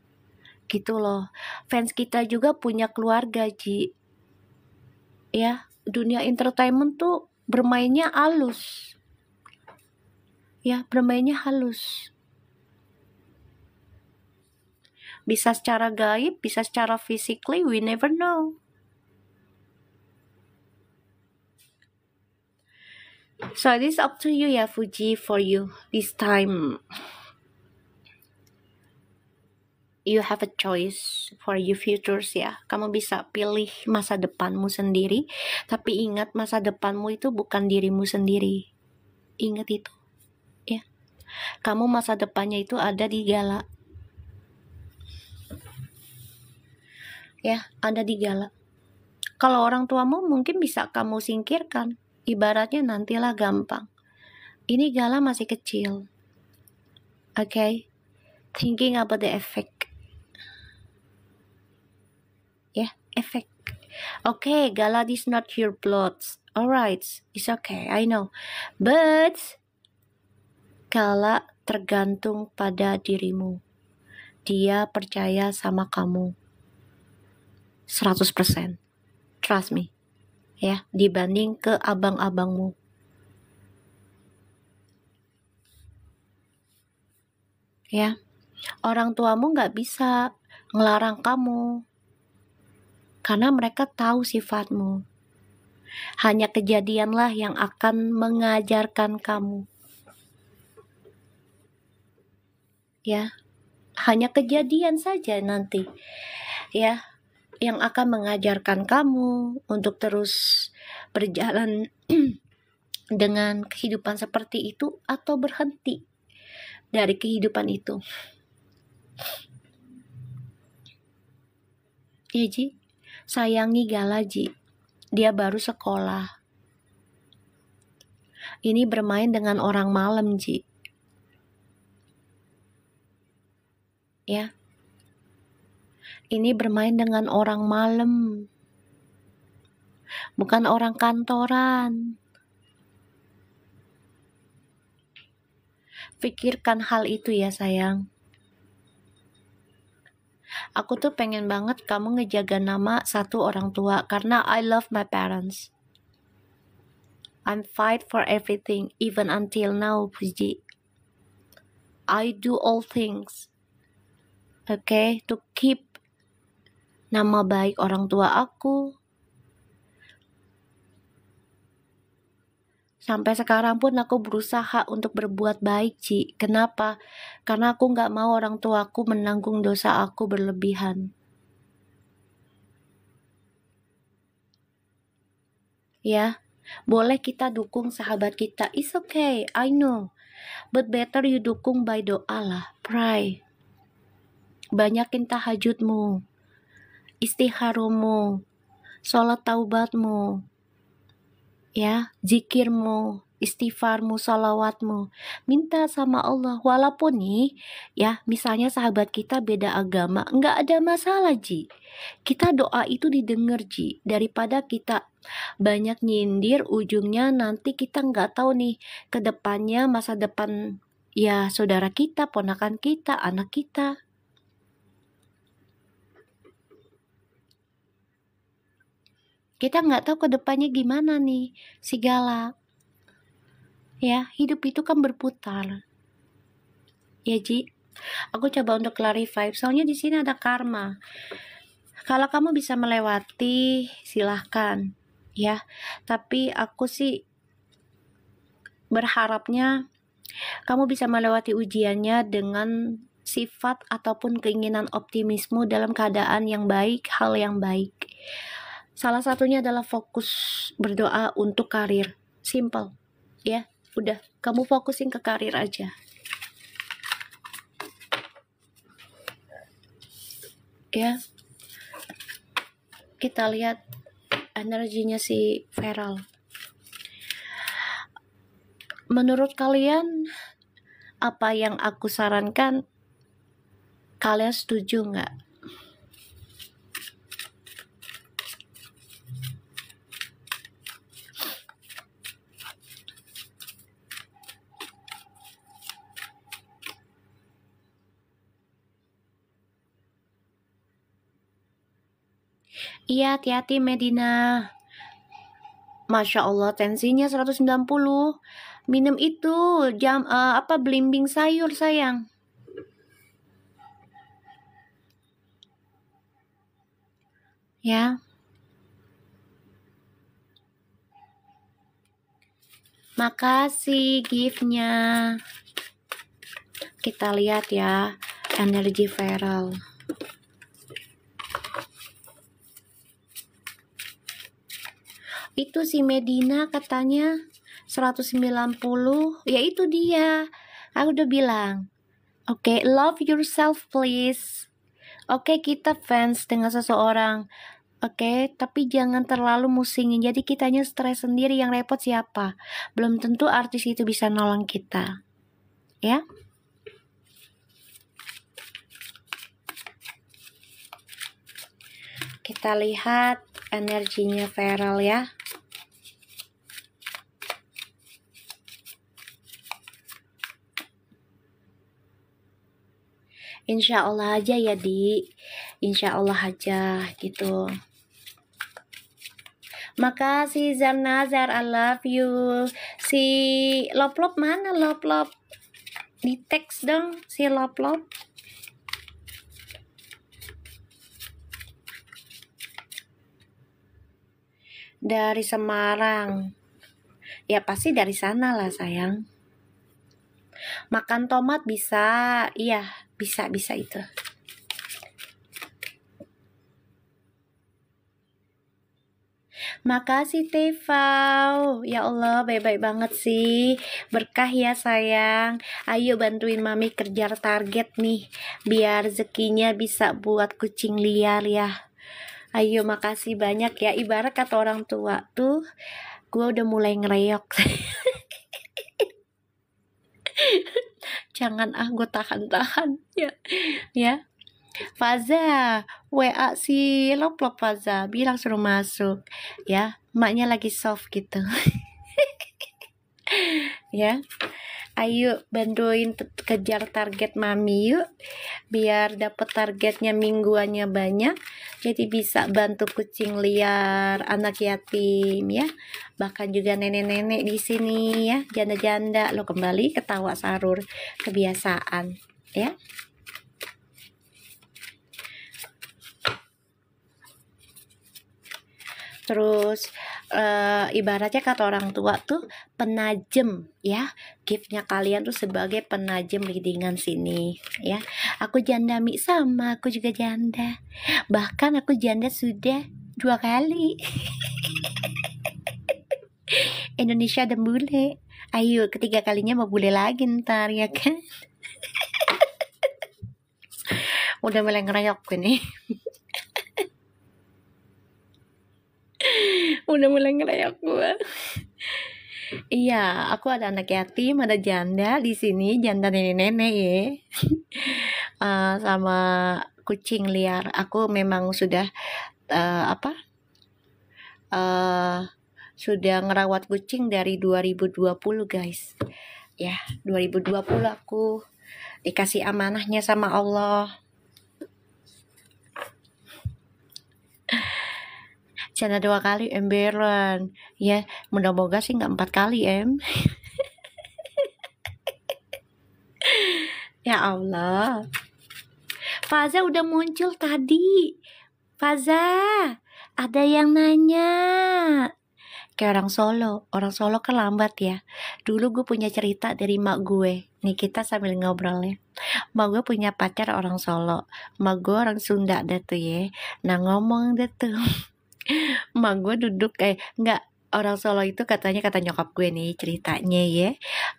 gitu loh. Fans kita juga punya keluarga Ji. Ya, dunia entertainment tuh bermainnya halus. Ya, bermainnya halus. Bisa secara gaib, bisa secara physically, we never know. So this up to you ya Fuji, for you this time. You have a choice for your futures ya. Kamu bisa pilih masa depanmu sendiri, tapi ingat masa depanmu itu bukan dirimu sendiri. Ingat itu. Ya. Kamu masa depannya itu ada di gala. Ya, ada di gala. Kalau orang tuamu mungkin bisa kamu singkirkan. Ibaratnya nantilah gampang. Ini gala masih kecil. Okay? Thinking about the effect. Yeah, effect. Okay, gala is not your blood. Alright, it's okay, I know. But gala tergantung pada dirimu. Dia percaya sama kamu 100%. Trust me. Ya, dibanding ke abang-abangmu. Ya, orang tuamu gak bisa ngelarang kamu, karena mereka tahu sifatmu. Hanya kejadianlah yang akan mengajarkan kamu. Ya, hanya kejadian saja nanti. Ya, yang akan mengajarkan kamu untuk terus berjalan dengan kehidupan seperti itu atau berhenti dari kehidupan itu. Ya Ji, sayangi Gala Ji, dia baru sekolah. Ini bermain dengan orang malam Ji. Ya. Ini bermain dengan orang malam, bukan orang kantoran. Pikirkan hal itu ya sayang. Aku tuh pengen banget kamu ngejaga nama satu orang tua, karena I love my parents. I'm fight for everything, even until now, Puji. I do all things, okay, to keep nama baik orang tua aku. Sampai sekarang pun aku berusaha untuk berbuat baik, Ci. Kenapa? Karena aku gak mau orang tuaku menanggung dosa aku berlebihan. Ya, boleh kita dukung sahabat kita. It's okay, I know. But better you dukung by doa lah, pray. Banyakin tahajudmu, istikharahmu, sholat taubatmu, ya, zikirmu, istighfarmu, salawatmu, minta sama Allah. Walaupun nih, ya, misalnya sahabat kita beda agama, nggak ada masalah Ji. Kita doa itu didengar Ji, daripada kita banyak nyindir, ujungnya nanti kita nggak tahu nih ke depannya, masa depan ya saudara kita, ponakan kita, anak kita. Kita nggak tahu ke depannya gimana nih si Gala. Ya, hidup itu kan berputar. Ya Ji, aku coba untuk clarify, soalnya di sini ada karma. Kalau kamu bisa melewati, silahkan. Ya, tapi aku sih berharapnya kamu bisa melewati ujiannya dengan sifat ataupun keinginan optimisme dalam keadaan yang baik, hal yang baik. Salah satunya adalah fokus berdoa untuk karir. Simple, ya. Udah, kamu fokusin ke karir aja. Ya, kita lihat energinya si Feral. Menurut kalian, apa yang aku sarankan, kalian setuju nggak? Iya, hati-hati Medina. Masya Allah, tensinya 190. Minum itu belimbing sayur sayang. Ya. Makasih gift-nya. Kita lihat ya, energi Feral. Itu si Medina katanya 190. Ya itu dia. Aku udah bilang. Oke, love yourself please. Oke, kita fans dengan seseorang. Oke, tapi jangan terlalu musingin. Jadi kitanya stres sendiri, yang repot siapa? Belum tentu artis itu bisa nolong kita. Ya. Kita lihat energinya Feral ya. Insya Allah aja ya Di. Insya Allah aja gitu. Makasih Zarnazar, I love you. Si Loplop mana Loplop? Di teks dong si Loplop. Dari Semarang. Ya pasti dari sana lah sayang. Makan tomat bisa. Iya, bisa itu. Makasih Tefau. Ya Allah, baik-baik banget sih. Berkah ya sayang. Ayo bantuin Mami kejar target nih, biar rezekinya bisa buat kucing liar ya. Ayo, makasih banyak ya. Ibarat kata orang tua tuh, gue udah mulai ngereok. Jangan gue tahan-tahan ya. Faza, WA si Loplop Faza, bilang suruh masuk ya. Maknya lagi soft gitu. Ya. Ayo bantuin kejar target Mami yuk, biar dapat targetnya mingguannya banyak, jadi bisa bantu kucing liar, anak yatim ya, bahkan juga nenek-nenek di sini ya, janda-janda. Lo kembali ketawa sarur, kebiasaan ya. Terus ibaratnya kata orang tua tuh penajem ya, giftnya kalian tuh sebagai penajem readingan sini ya. Aku janda Mi, sama aku juga janda, bahkan aku janda sudah 2 kali. Indonesia ada bule, ayo ketiga kalinya mau bule lagi ntar ya kan. Udah mulai ngerayok nih. Udah mulai ngerayok gua. Iya, aku ada anak yatim, ada janda di sini, janda nenek-nenek ya. Sama kucing liar. Aku memang sudah sudah ngerawat kucing dari 2020 guys. Ya, 2020 aku dikasih amanahnya sama Allah. Janda 2 kali emberan ya, mudah-moga sih nggak 4 kali Ya Allah. Faza udah muncul tadi. Faza, ada yang nanya. Kayak orang Solo kan lambat ya. Dulu gue punya cerita dari mak gue. Nih kita sambil ngobrol ya. Mak gue punya pacar orang Solo, mak gue orang Sunda deh tuh ya. Nah ngomong deh tuh. Mak gue duduk orang Solo itu katanya, kata nyokap gue nih ceritanya ya,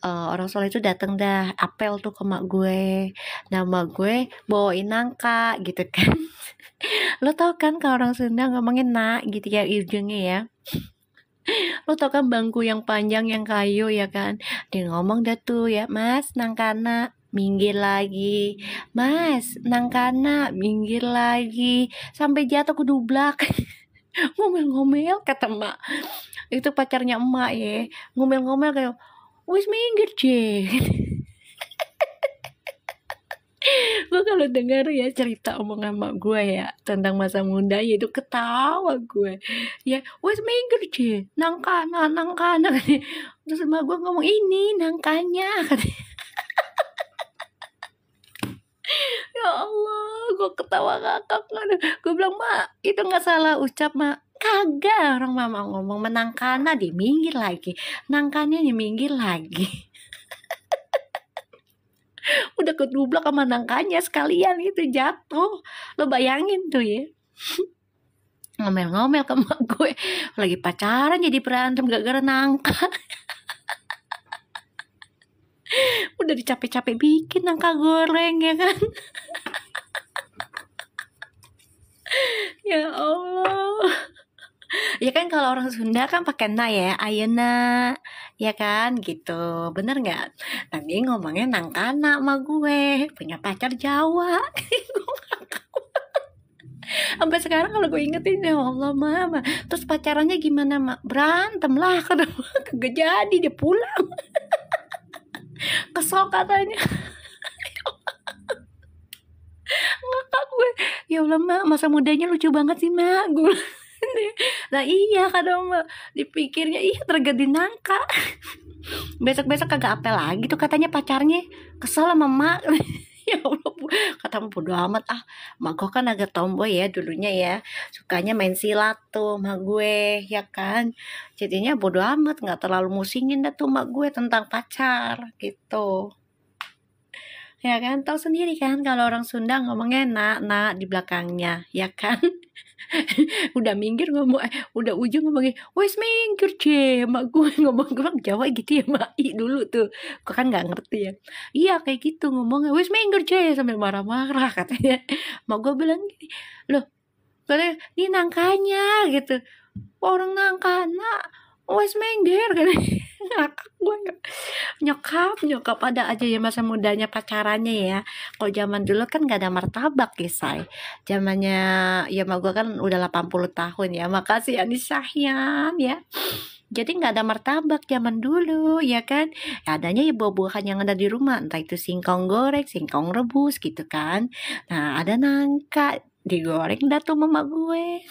orang Solo itu dateng dah apel tuh ke mak gue, nah mak gue bawain nangka gitu kan. Lo tau kan kalau orang Sunda ngomongin nak gitu ya ujungnya ya. Lo tau kan bangku yang panjang yang kayu ya kan, dia ngomong dah tuh ya, mas nangkana minggir lagi, mas nangkana minggir lagi, sampai jatuh ke dublak. Ngomel-ngomel kata emak, itu pacarnya emak ya, ngomel-ngomel kayak wis minggir je. Gue kalau dengar ya cerita omongan emak gue ya tentang masa muda itu ketawa gue ya, wis minggir je nangkana nangkana. Terus emak gue ngomong ini nangkanya. Ya Allah, gue ketawa ngakak. Gue bilang mak itu nggak salah ucap mak, kagak, orang mama ngomong menangkana di minggir lagi, nangkanya di minggir lagi. Udah kedublak sama nangkanya sekalian itu jatuh. Lo bayangin tuh ya, ngomel-ngomel ke mak gue lagi pacaran jadi berantem gara-gara nangka. Udah dicapek-capek bikin nangka goreng ya kan. Ya Allah. Ya kan kalau orang Sunda kan pakai na ya, ayeuna, ya kan gitu, bener nggak? Nanti ngomongnya nangkana sama gue, punya pacar Jawa. Sampai sekarang kalau gue ingetin ya Allah mama, terus pacarannya gimana mak? Berantem lah, kagak jadi dia pulang. Kesel katanya. Ngakak gue, ya Allah mak, masa mudanya lucu banget sih mak, gue. Nah iya kadang mak, dipikirnya iya terganti nangka. Besok-besok kagak apel lagi tuh katanya pacarnya, kesel sama mak. Ya Allah, kata bodo amat ah, mak gue kan agak tomboy ya dulunya ya, sukanya main silat tuh mak gue ya kan, jadinya bodo amat, nggak terlalu musingin dah tuh mak gue tentang pacar gitu. Ya kan, tahu sendiri kan kalau orang Sunda ngomongnya nak di belakangnya, ya kan? Udah minggir ngomong, udah ujung ngomongnya, wes minggir je, mak gue ngomong gue Jawa gitu ya mak dulu tuh, gue kan nggak ngerti ya. Iya kayak gitu ngomongnya, wes minggir je sambil marah-marah katanya. Mak gue bilang gini, loh, katanya ini nangkanya gitu, orang nangkana, wes minggir katanya. Ngakak gue. Nyokap ada aja ya masa mudanya pacarannya ya. Kalau zaman dulu kan gak ada martabak ya say, zamannya ya mak gue kan udah 80 tahun ya, makasih Anis Syahyan ya. Jadi nggak ada martabak zaman dulu ya kan, adanya ya buah-buahan yang ada di rumah, entah itu singkong goreng, singkong rebus gitu kan. Nah ada nangka digoreng dah tuh mama gue.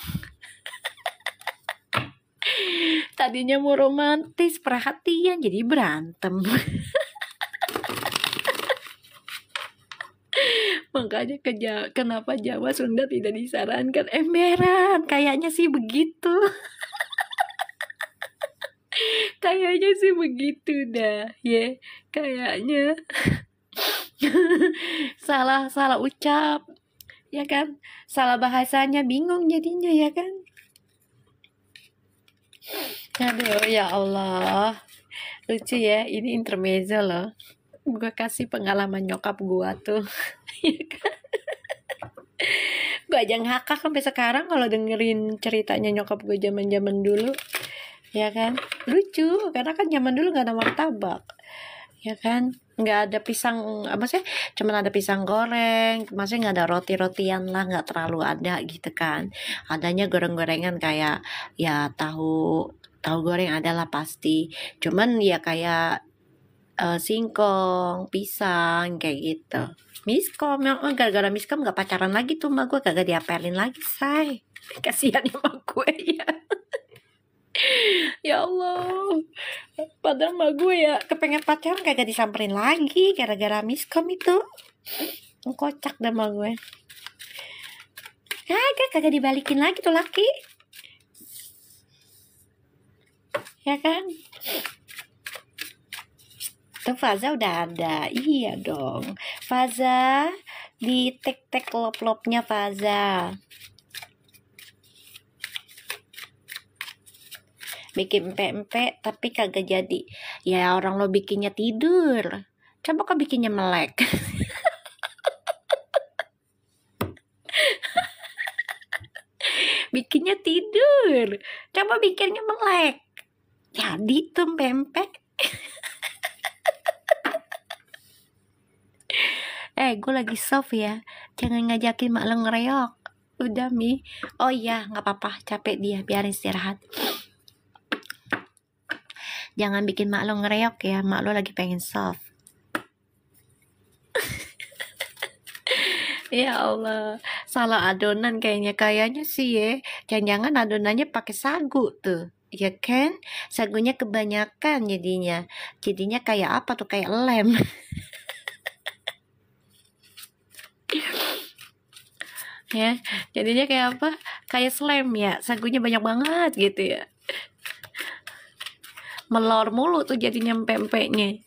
Tadinya mau romantis perhatian jadi berantem. Makanya kenapa Jawa Sunda tidak disarankan emberan, kayaknya sih begitu. Kayaknya sih begitu dah ya, kayaknya. salah ucap ya kan, salah bahasanya bingung jadinya ya kan. Aduh ya Allah, lucu ya, ini intermezzo loh, gue kasih pengalaman nyokap gue tuh. Ya kan? Gue aja ngakak sampai sekarang kalau dengerin ceritanya nyokap gue zaman dulu ya kan, lucu karena kan zaman dulu nggak ada martabak ya kan, nggak ada pisang, maksudnya cuman ada pisang goreng, maksudnya nggak ada roti-rotian lah, nggak terlalu ada gitu kan, adanya goreng-gorengan kayak ya tahu goreng adalah pasti, cuman ya kayak singkong, pisang kayak gitu. Miskom, gara-gara miskom nggak pacaran lagi tuh mak gue, kagak diapelin lagi say, kasihan sama gue ya. Ya Allah, padahal mak gue ya kepengen pacaran kagak disamperin lagi gara-gara miskom itu. Kocak dah mak gue, kagak dibalikin lagi tuh laki ya kan. Tuh Faza udah ada, iya dong Faza, di tek lop-lopnya Faza. bikin empe-empe tapi kagak jadi. Ya orang lo bikinnya tidur, coba kau bikinnya melek. Bikinnya tidur, coba bikinnya melek, jadi tuh empe-empe. Gue lagi soft ya, jangan ngajakin mak lo ngereok. Udah Mi. Oh iya, nggak apa-apa, capek dia, biarin istirahat. Jangan bikin mak lo ngereok ya, mak lo lagi pengen soft. Ya Allah, salah adonan kayaknya sih ya. Jangan-jangan adonannya pakai sagu tuh. Ya kan? Sagunya kebanyakan jadinya. Jadinya kayak apa tuh? Kayak lem. Ya, jadinya kayak apa? Kayak slam ya. Sagunya banyak banget gitu ya. Melor mulu tuh jadinya pempeknya.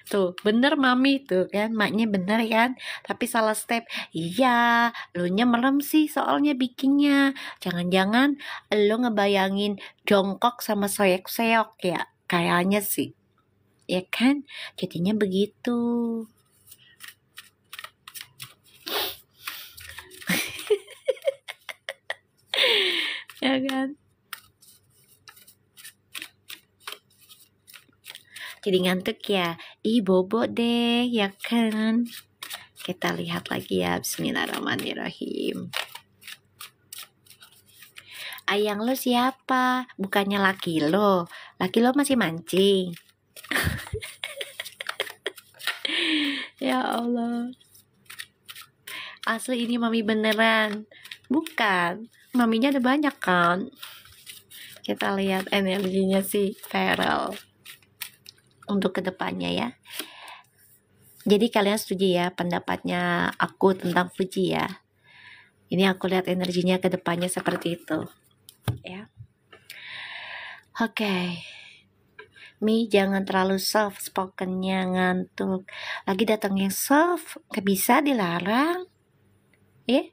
Tuh, bener mami tuh kan, maknya bener kan, tapi salah step. Iya, lu nya merem sih soalnya bikinnya. Jangan-jangan lu ngebayangin jongkok sama soyek-soyok ya, kayaknya sih. Ya kan, jadinya begitu. Ya kan. Jadi ngantuk ya, ih bobo deh, ya kan. Kita lihat lagi ya, bismillahirrahmanirrahim. Ayang lo siapa? Bukannya laki lo. Laki lo masih mancing. Ya Allah. Asli ini mami beneran. Bukan. Maminya ada banyak kan. Kita lihat energinya si Feral untuk kedepannya ya. Jadi kalian setuju ya pendapatnya aku tentang Fuji ya. Ini aku lihat energinya kedepannya seperti itu ya. Oke. Mi jangan terlalu soft spokennya, ngantuk. Lagi datang yang soft, gak bisa dilarang.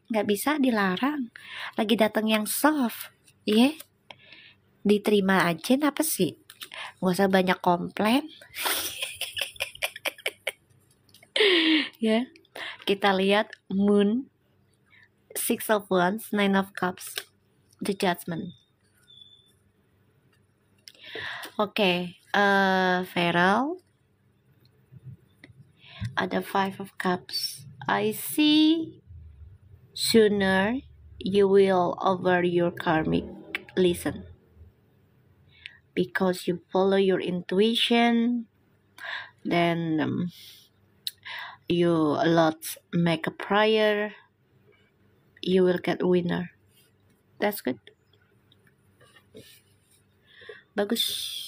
Gak bisa dilarang. Lagi datang yang soft, diterima aja, apa sih? Gak usah banyak komplain. Ya, kita lihat Moon, Six of Wands, Nine of Cups, The Judgment. Oke, Feral, ada Five of Cups. I see sooner you will over your karmic listen because you follow your intuition, then you a lot make a prayer, you will get winner. That's good. Bagus.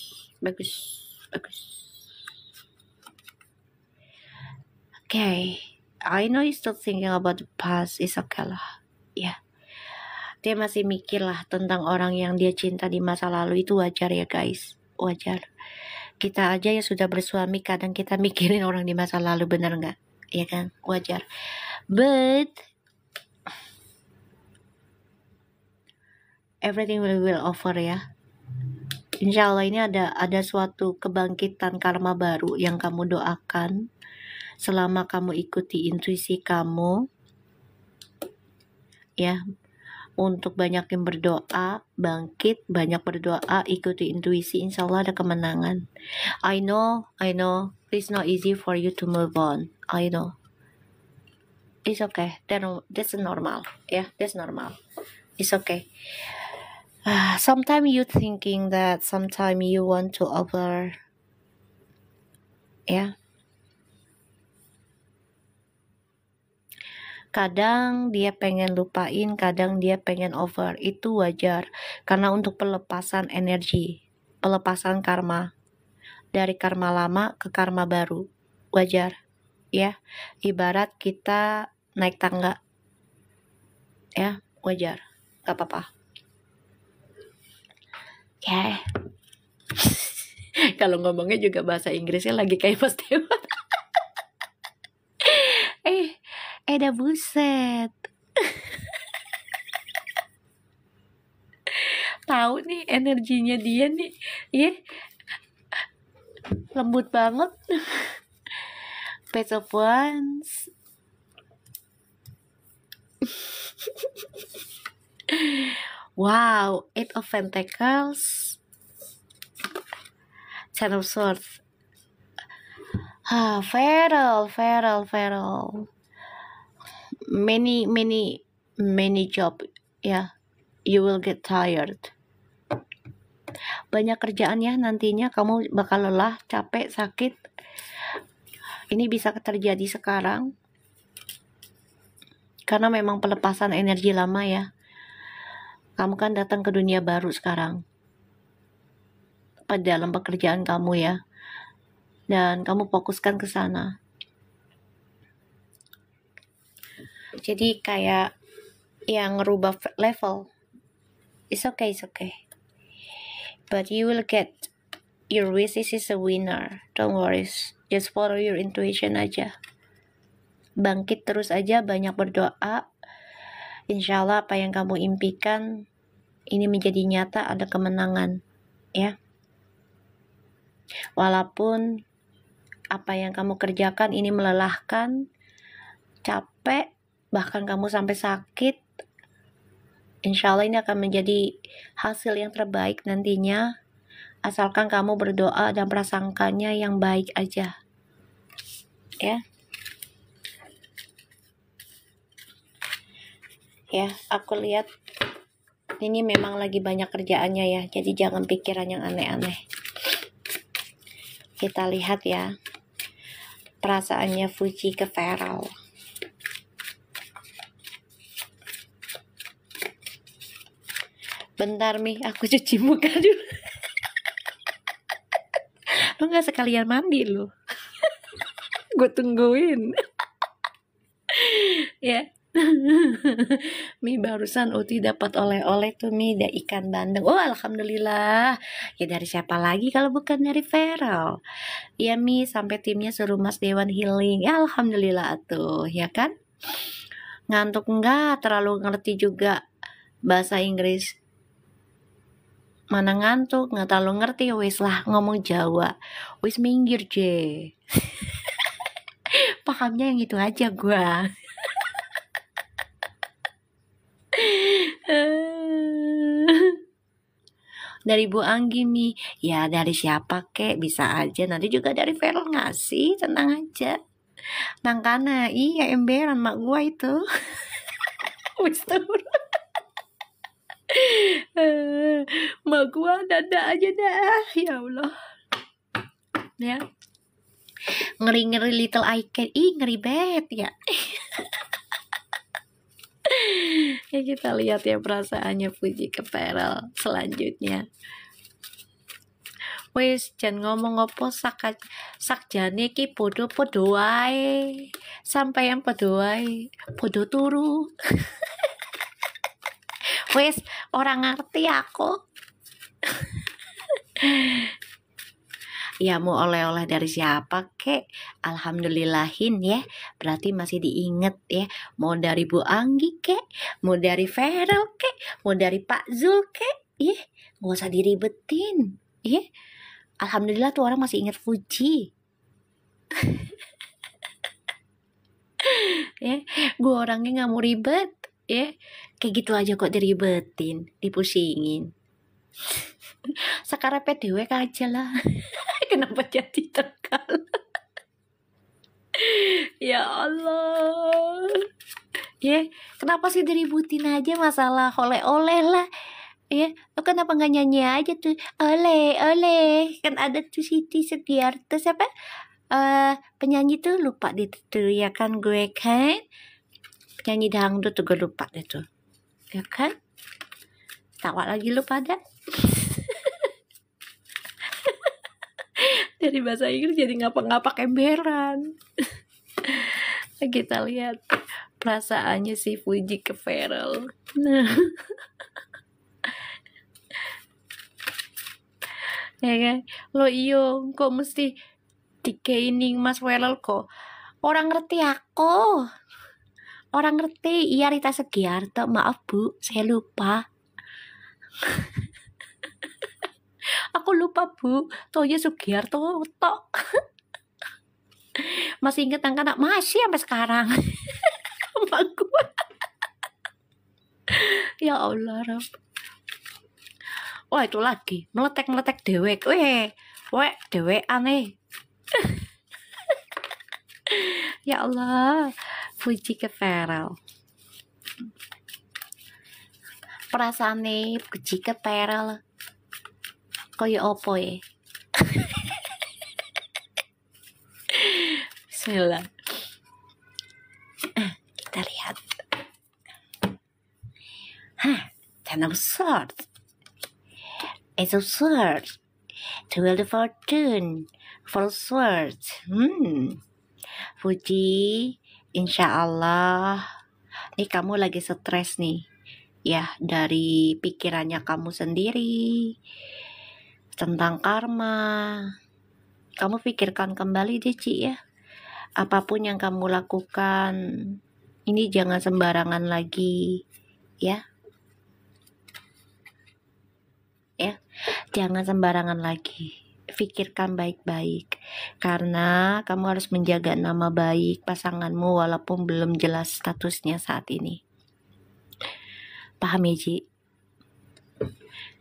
Okay, I know you still thinking about the past. It's okay lah. Ya, dia masih mikir lah tentang orang yang dia cinta di masa lalu. Itu wajar ya guys, wajar. Kita aja yang sudah bersuami kadang kita mikirin orang di masa lalu, bener nggak? Ya kan, wajar. But everything will over ya. Insya Allah ini ada suatu kebangkitan karma baru yang kamu doakan selama kamu ikuti intuisi kamu ya. Untuk banyak yang berdoa, bangkit, banyak berdoa, ikuti intuisi, insya Allah ada kemenangan. I know it's not easy for you to move on. I know it's okay, that's normal ya, that's normal, it's okay. Sometimes you thinking that sometimes you want to over ya. Kadang dia pengen lupain, kadang dia pengen over. Itu wajar karena untuk pelepasan energi, pelepasan karma dari karma lama ke karma baru, wajar ya. Ibarat kita naik tangga ya, wajar, gak apa-apa. Okay. Kalau ngomongnya juga bahasa Inggrisnya lagi kayak Mas Dewa. Dah buset. Tahu nih energinya dia nih, ya lembut banget. Page of Wands. Wow, Eight of Pentacles. Ten of Swords. Feral. Many job. Ya, you will get tired. Banyak kerjaan ya, nantinya kamu bakal lelah, capek, sakit. Ini bisa terjadi sekarang. Karena memang pelepasan energi lama ya. Kamu kan datang ke dunia baru sekarang. Pada dalam pekerjaan kamu ya. Dan kamu fokuskan ke sana. Jadi kayak yang ngerubah level. It's okay. But you will get your wishes is a winner. Don't worry. Just follow your intuition aja. Bangkit terus aja, banyak berdoa. Insya Allah apa yang kamu impikan ini menjadi nyata, ada kemenangan ya. Walaupun apa yang kamu kerjakan ini melelahkan, capek, bahkan kamu sampai sakit, insya Allah ini akan menjadi hasil yang terbaik nantinya, asalkan kamu berdoa dan prasangkanya yang baik aja ya. Ya, aku lihat ini memang lagi banyak kerjaannya ya, jadi jangan pikiran yang aneh-aneh. Kita lihat ya perasaannya Fuji ke Feral. Bentar Mi, aku cuci muka dulu. Lu gak sekalian mandi lu? Gue tungguin. Ya. Mi barusan Uti dapat oleh-oleh tuh Mi, ada ikan bandeng. Oh alhamdulillah. Ya dari siapa lagi kalau bukan dari Feral. Ya Mi, sampai timnya suruh Mas Dewan healing. Ya alhamdulillah tuh, ya kan? Ngantuk enggak, terlalu ngerti juga bahasa Inggris. Mana ngantuk, nggak terlalu ngerti, wis lah ngomong Jawa. Wis minggir je. Pahamnya yang itu aja gua. Dari Bu Anggi Mi, ya dari siapa kek, bisa aja nanti juga dari Feral ngasih, tenang aja. Nangkana, iya emberan mak gua itu. Wis turun. Mak gua dada aja dah, ya Allah. Ya. Ngeri little icon, ngeri bet ya. Ya kita lihat ya perasaannya Fuji ke Feral selanjutnya. Wes jangan ngomong apa sakjane ki podo wae. Sampai yang podo wae, podo turu. Wes orang ngerti aku. Ya mau oleh-oleh dari siapa kek, alhamdulillahin ya, berarti masih diinget ya. Mau dari Bu Anggi kek, mau dari Feral kek, mau dari Pak Zul kek, ya gak usah diribetin ya. Alhamdulillah tuh orang masih inget Fuji. Ya, gue orangnya gak mau ribet ya, kayak gitu aja kok diribetin, dipusingin. Sekarang PDW aja lah. Kenapa jadi Tegal? Ya Allah. Ya, kenapa sih diributin aja masalah oleh-oleh lah. Ya, lo kenapa nggak nyanyi aja tuh oleh kan ada tuh Siti Sugiarto siapa penyanyi tuh lupa deh tuh ya kan, gue kan penyanyi dangdut tuh gue lupa deh tuh ya kan. Tawa lagi lu pada. Dari bahasa Inggris jadi ngapa-ngapa emberan. Kita lihat perasaannya si Fuji ke Feral. Ya kan, lo iyo kok mesti dikeining Mas Feral kok. Orang ngerti aku. Orang ngerti, iya Rita Sugiarto, maaf Bu, saya lupa. Aku lupa Bu, Toyo Sugiarto tok. Masih inget anak-anak, masih sampai sekarang. Sama gue. Ya Allah, Rob. Wah itu lagi, meletek-meletek dewek. Weh, dewek aneh. Ya Allah, puji ke Farel. Perasaan nih, puji ke Farel. Koyo opo ya? Bismillah. Kita lihat. Ten of Swords. Ace of Swords. The Wheel of Fortune. Four of Swords. Puji, insya Allah. Nih kamu lagi stres nih. Ya, dari pikirannya kamu sendiri. Tentang karma. Kamu pikirkan kembali deh, Ci ya. Apapun yang kamu lakukan, ini jangan sembarangan lagi. Ya. Jangan sembarangan lagi. Pikirkan baik-baik. Karena kamu harus menjaga nama baik pasanganmu walaupun belum jelas statusnya saat ini. Paham ya, Ji?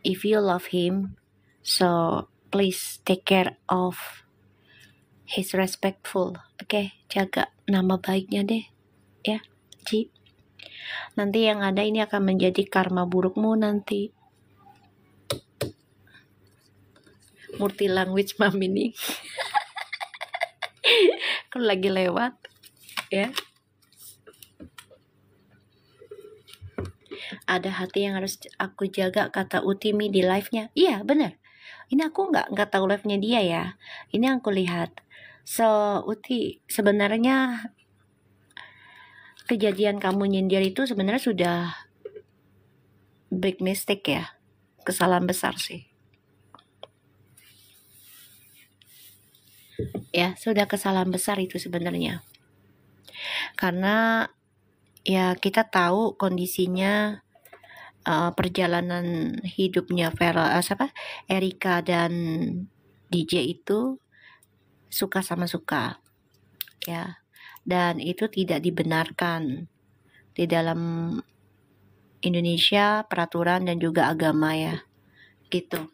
If you love him, so please take care of his respectful. Oke, jaga nama baiknya deh. Ya, Ji. Nanti yang ada ini akan menjadi karma burukmu nanti. Multi language mami nih. Kalau lagi lewat ya. Ada hati yang harus aku jaga, kata Utimi di live-nya. Iya bener, ini aku nggak tahu live-nya dia ya, ini aku lihat. So Uti, sebenarnya kejadian kamu nyindir itu sebenarnya sudah big mistake ya, kesalahan besar sih. Ya, sudah kesalahan besar itu sebenarnya. Karena ya kita tahu kondisinya, perjalanan hidupnya Erika dan DJ itu suka sama suka. Ya. Dan itu tidak dibenarkan di dalam Indonesia, peraturan dan juga agama ya. Gitu.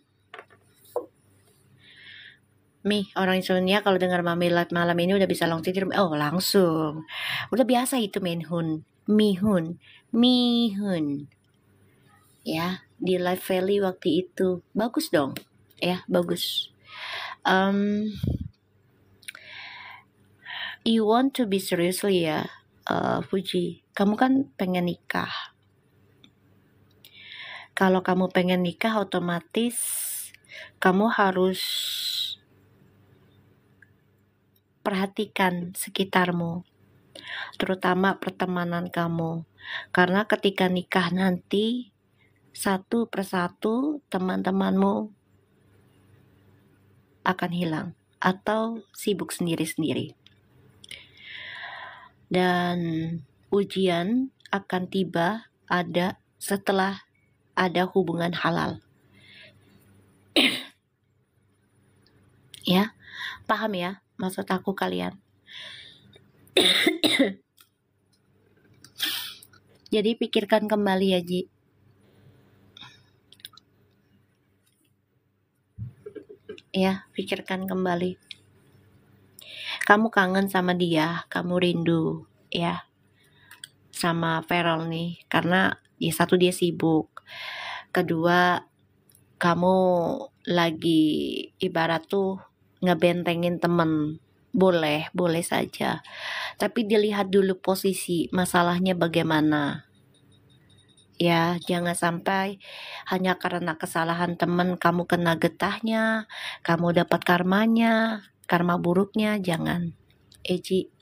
Orang Indonesia kalau dengar Mami live malam ini udah bisa langsung tidur. Oh, langsung. Udah biasa itu mihun. Ya, di Live Valley waktu itu. Bagus dong. Ya, bagus. You want to be seriously ya, Fuji. Kamu kan pengen nikah. Kalau kamu pengen nikah, otomatis kamu harus perhatikan sekitarmu, terutama pertemanan kamu. Karena ketika nikah nanti, satu persatu teman-temanmu akan hilang atau sibuk sendiri-sendiri. Dan ujian akan tiba ada setelah ada hubungan halal. Ya, paham ya maksud aku kalian? Jadi pikirkan kembali ya, Ji. Ya, pikirkan kembali. Kamu kangen sama dia, kamu rindu ya sama Farel nih, karena ya satu dia sibuk, kedua kamu lagi ibarat tuh ngebentengin temen. Boleh saja, tapi dilihat dulu posisi masalahnya bagaimana. Ya, jangan sampai hanya karena kesalahan temen kamu kena getahnya, kamu dapat karmanya, karma buruknya. Jangan. Eji.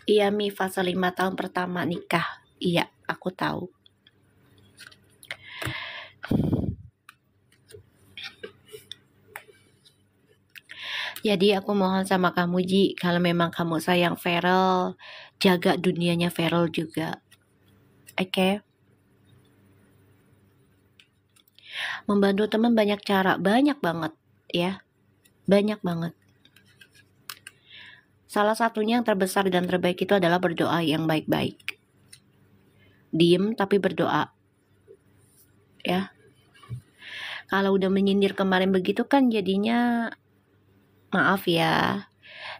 Iya Mi, fase 5 tahun pertama nikah. Iya, aku tahu. Jadi aku mohon sama kamu, Ji, kalau memang kamu sayang Farel, jaga dunianya Farel juga. Oke? Membantu teman banyak cara, banyak banget ya, banyak banget. Salah satunya yang terbesar dan terbaik itu adalah berdoa yang baik-baik. Diem tapi berdoa. Ya. Kalau udah menyindir kemarin begitu kan jadinya maaf ya.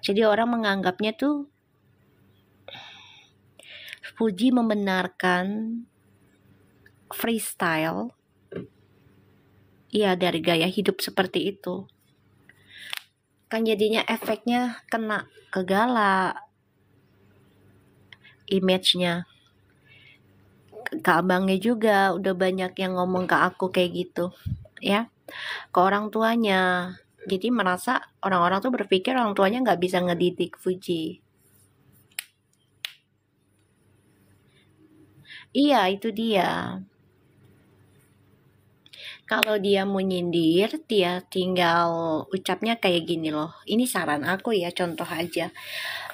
Jadi orang menganggapnya tuh Fuji membenarkan freestyle. Iya, dari gaya hidup seperti itu. Kan jadinya efeknya kena ke Gala, image-nya. Ke abangnya juga udah banyak yang ngomong ke aku kayak gitu, ya. Ke orang tuanya. Jadi merasa orang-orang tuh berpikir orang tuanya nggak bisa ngedidik Fuji. Iya, itu dia. Kalau dia mau nyindir, dia tinggal ucapnya kayak gini loh. Ini saran aku ya, contoh aja.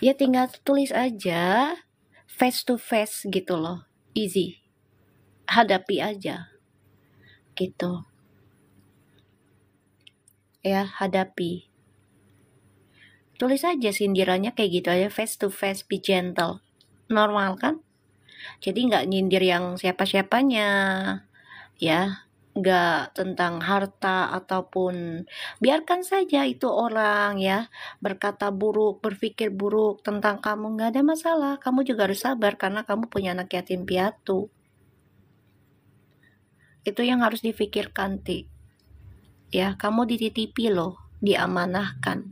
Ya tinggal tulis aja, face to face gitu loh. Easy. Hadapi aja. Gitu. Ya, hadapi. Tulis aja sindirannya kayak gitu aja, face to face, be gentle. Normal kan? Jadi nggak nyindir yang siapa-siapanya. Ya, nggak tentang harta ataupun biarkan saja itu orang ya berkata buruk, berpikir buruk tentang kamu, nggak ada masalah. Kamu juga harus sabar karena kamu punya anak yatim piatu. Itu yang harus difikirkan, Ti. Ya, kamu dititipi loh, diamanahkan.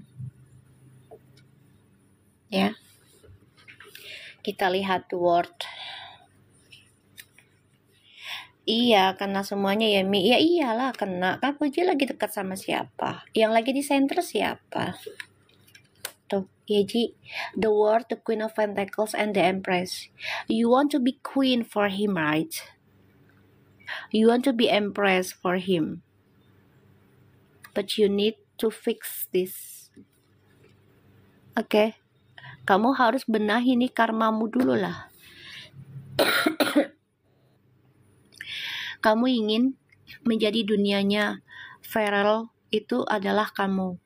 Ya. Kita lihat word. Iya, kena semuanya ya, Mi. Ya iyalah kena. Kan Puji lagi dekat sama siapa? Yang lagi di center siapa? Tuh, Yeji. The World, the Queen of Pentacles, and the Empress. You want to be queen for him, right? You want to be empress for him. But you need to fix this. Oke? Kamu harus benahi nih karmamu dulu lah. Kamu ingin menjadi dunianya Feral itu adalah kamu.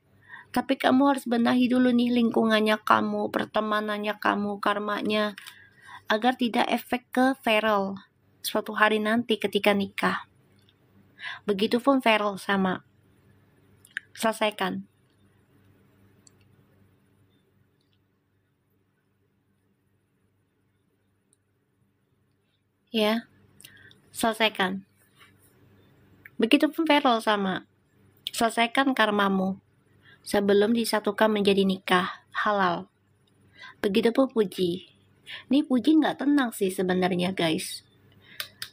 Tapi kamu harus benahi dulu nih lingkungannya kamu, pertemanannya kamu, karmanya. Agar tidak efek ke Feral suatu hari nanti ketika nikah. Begitupun Feral sama. Selesaikan. Ya. Selesaikan. Begitupun Feral sama. Selesaikan karmamu sebelum disatukan menjadi nikah halal. Begitupun Puji. Ini Puji nggak tenang sih sebenarnya guys.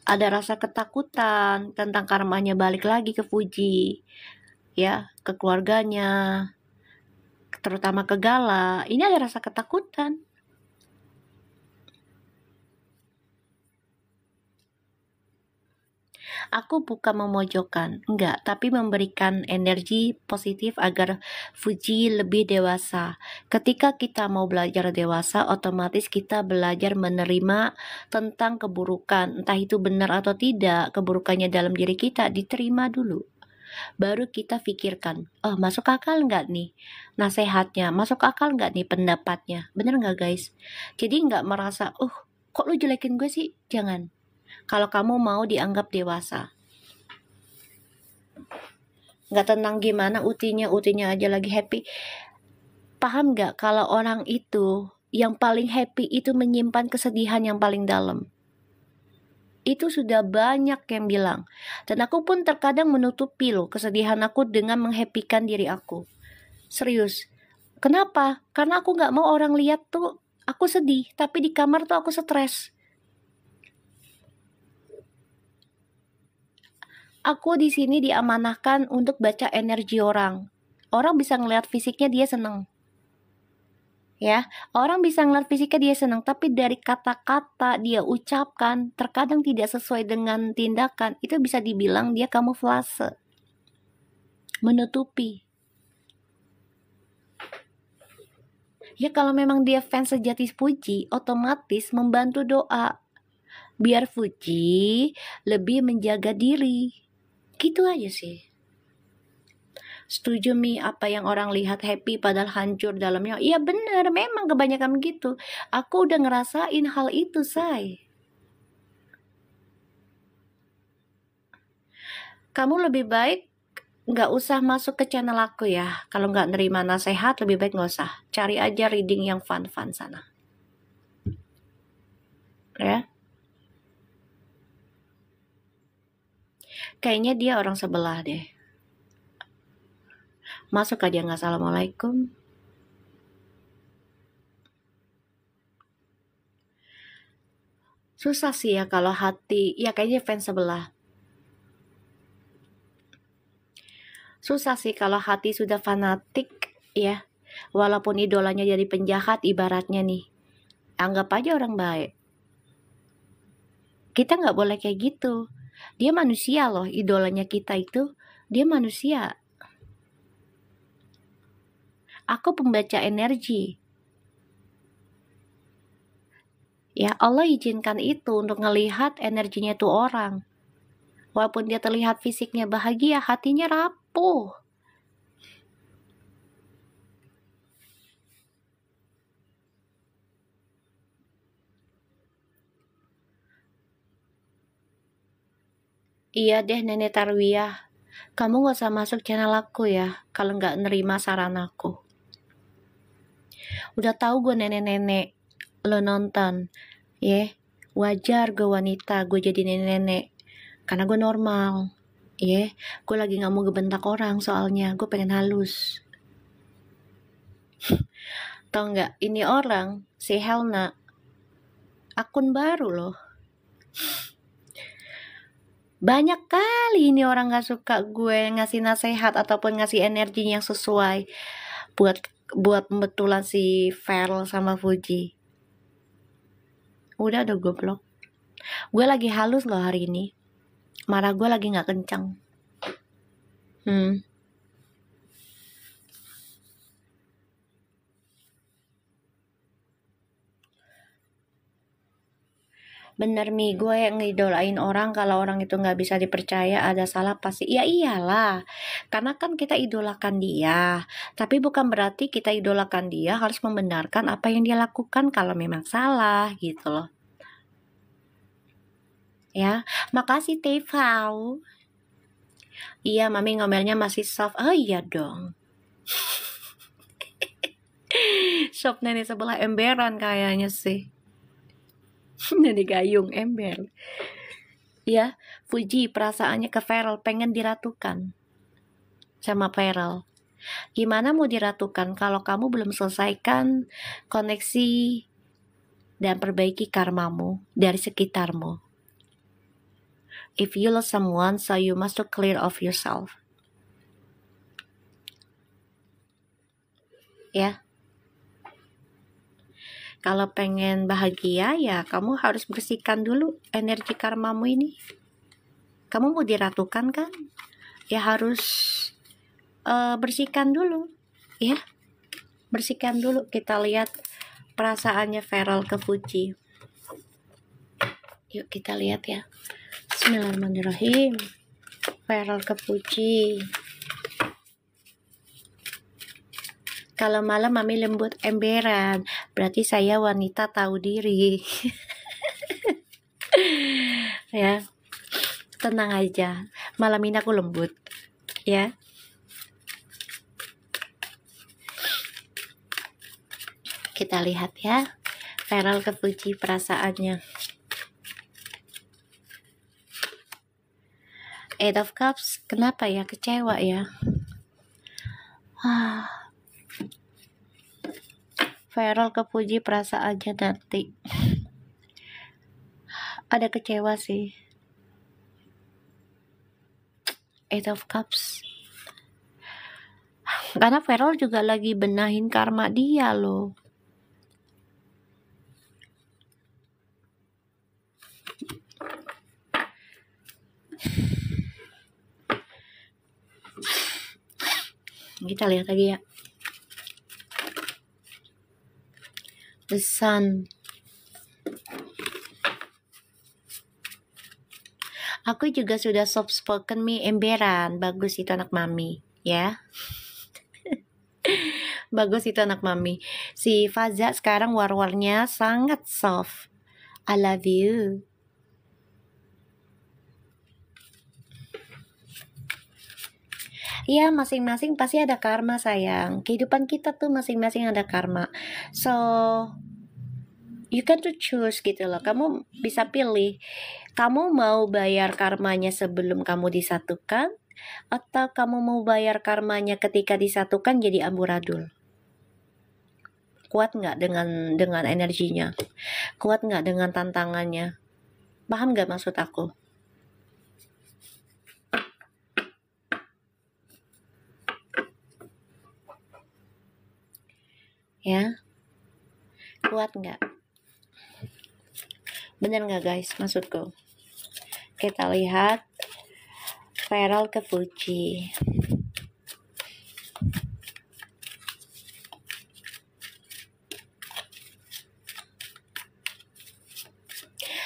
Ada rasa ketakutan tentang karmanya balik lagi ke Fuji, ya, ke keluarganya, terutama ke Gala. Ini ada rasa ketakutan. Aku bukan memojokkan, enggak, tapi memberikan energi positif agar Fuji lebih dewasa. Ketika kita mau belajar dewasa, otomatis kita belajar menerima tentang keburukan. Entah itu benar atau tidak, keburukannya dalam diri kita diterima dulu. Baru kita pikirkan, oh masuk akal nggak nih nasehatnya, masuk akal nggak nih pendapatnya, bener nggak guys? Jadi nggak merasa, kok lu jelekin gue sih? Jangan. Kalau kamu mau dianggap dewasa. Nggak tenang gimana utinya aja lagi happy. Paham nggak kalau orang itu yang paling happy itu menyimpan kesedihan yang paling dalam. Itu sudah banyak yang bilang. Dan aku pun terkadang menutupi loh kesedihan aku dengan menghappykan diri aku. Serius. Kenapa? Karena aku nggak mau orang lihat tuh aku sedih, tapi di kamar tuh aku stres. Aku di sini diamanahkan untuk baca energi orang. Orang bisa ngeliat fisiknya dia seneng. Ya, orang bisa ngeliat fisiknya dia seneng, tapi dari kata-kata dia ucapkan terkadang tidak sesuai dengan tindakan. Itu bisa dibilang dia kamuflase. Menutupi. Ya kalau memang dia fans sejati Fuji, otomatis membantu doa. Biar Fuji lebih menjaga diri. Gitu aja sih. Setuju Mi, apa yang orang lihat happy padahal hancur dalamnya. Iya bener, memang kebanyakan gitu. Aku udah ngerasain hal itu, say. Kamu lebih baik nggak usah masuk ke channel aku ya. Kalau nggak nerima nasihat, lebih baik nggak usah. Cari aja reading yang fun-fun sana. Ya. Kayaknya dia orang sebelah deh. Masuk aja nggak assalamualaikum. Susah sih ya kalau hati, ya kayaknya fans sebelah. Susah sih kalau hati sudah fanatik ya. Walaupun idolanya jadi penjahat ibaratnya nih. Anggap aja orang baik. Kita nggak boleh kayak gitu. Dia manusia loh, idolanya kita itu. Dia manusia. Aku pembaca energi. Ya Allah izinkan itu untuk ngelihat energinya tuh orang. Walaupun dia terlihat fisiknya bahagia, hatinya rapuh. Iya deh Nenek Tarwiyah, kamu gak usah masuk channel aku ya, kalau nggak nerima saran aku. Udah tahu gue nenek-nenek, lo nonton, ya, wajar gue wanita, gue jadi nenek-nenek, karena gue normal, ya, gue lagi nggak mau ngebentak orang soalnya, gue pengen halus. Tau nggak, ini orang, si Helna, akun baru loh. Banyak kali ini orang gak suka gue ngasih nasihat ataupun ngasih energi yang sesuai buat pembetulan si Feral sama Fuji. Udah gue blok. Gue lagi halus loh hari ini. Marah gue lagi gak kencang. Bener Mi, gue yang ngidolain orang kalau orang itu gak bisa dipercaya ada salah pasti. Ya iyalah, karena kan kita idolakan dia. Tapi bukan berarti kita idolakan dia harus membenarkan apa yang dia lakukan kalau memang salah gitu loh. Ya, makasih Tefau. Iya, Mami ngomelnya masih soft. Oh iya dong. Shop nenek sebelah emberan kayaknya sih. Nenek gayung ember. Ya, Fuji perasaannya ke Feral pengen diratukan sama Feral. Gimana mau diratukan kalau kamu belum selesaikan koneksi dan perbaiki karmamu dari sekitarmu? If you love someone, so you must to clear of yourself. Ya. Kalau pengen bahagia, ya kamu harus bersihkan dulu energi karmamu ini. Kamu mau diratukan kan? Ya harus bersihkan dulu. Ya, bersihkan dulu. Kita lihat perasaannya Feral ke Fuji. Yuk kita lihat ya. Bismillahirrahmanirrahim. Feral ke Fuji. Kalau malam Mami lembut emberan, berarti saya wanita tahu diri. Ya, tenang aja. Malam ini aku lembut. Ya. Kita lihat ya. Feral ke Fuji perasaannya. Eight of Cups, kenapa ya? Kecewa ya. Feral ke Fuji perasaannya nanti. Ada kecewa sih. Eight of Cups. Karena Feral juga lagi benahin karma dia loh. Kita lihat lagi ya. The Sun. Aku juga sudah soft spoken mi emberan. Bagus itu anak mami, ya. Bagus itu anak mami. Si Faza sekarang war-warnya sangat soft. I love you. Iya, masing-masing pasti ada karma sayang. Kehidupan kita tuh masing-masing ada karma. So, you can to choose gitu loh. Kamu bisa pilih. Kamu mau bayar karmanya sebelum kamu disatukan, atau kamu mau bayar karmanya ketika disatukan jadi amburadul? Kuat nggak dengan energinya? Kuat nggak dengan tantangannya? Paham nggak maksud aku? Ya, kuat nggak? Bener nggak guys maksudku? Kita lihat Feral ke Fuji.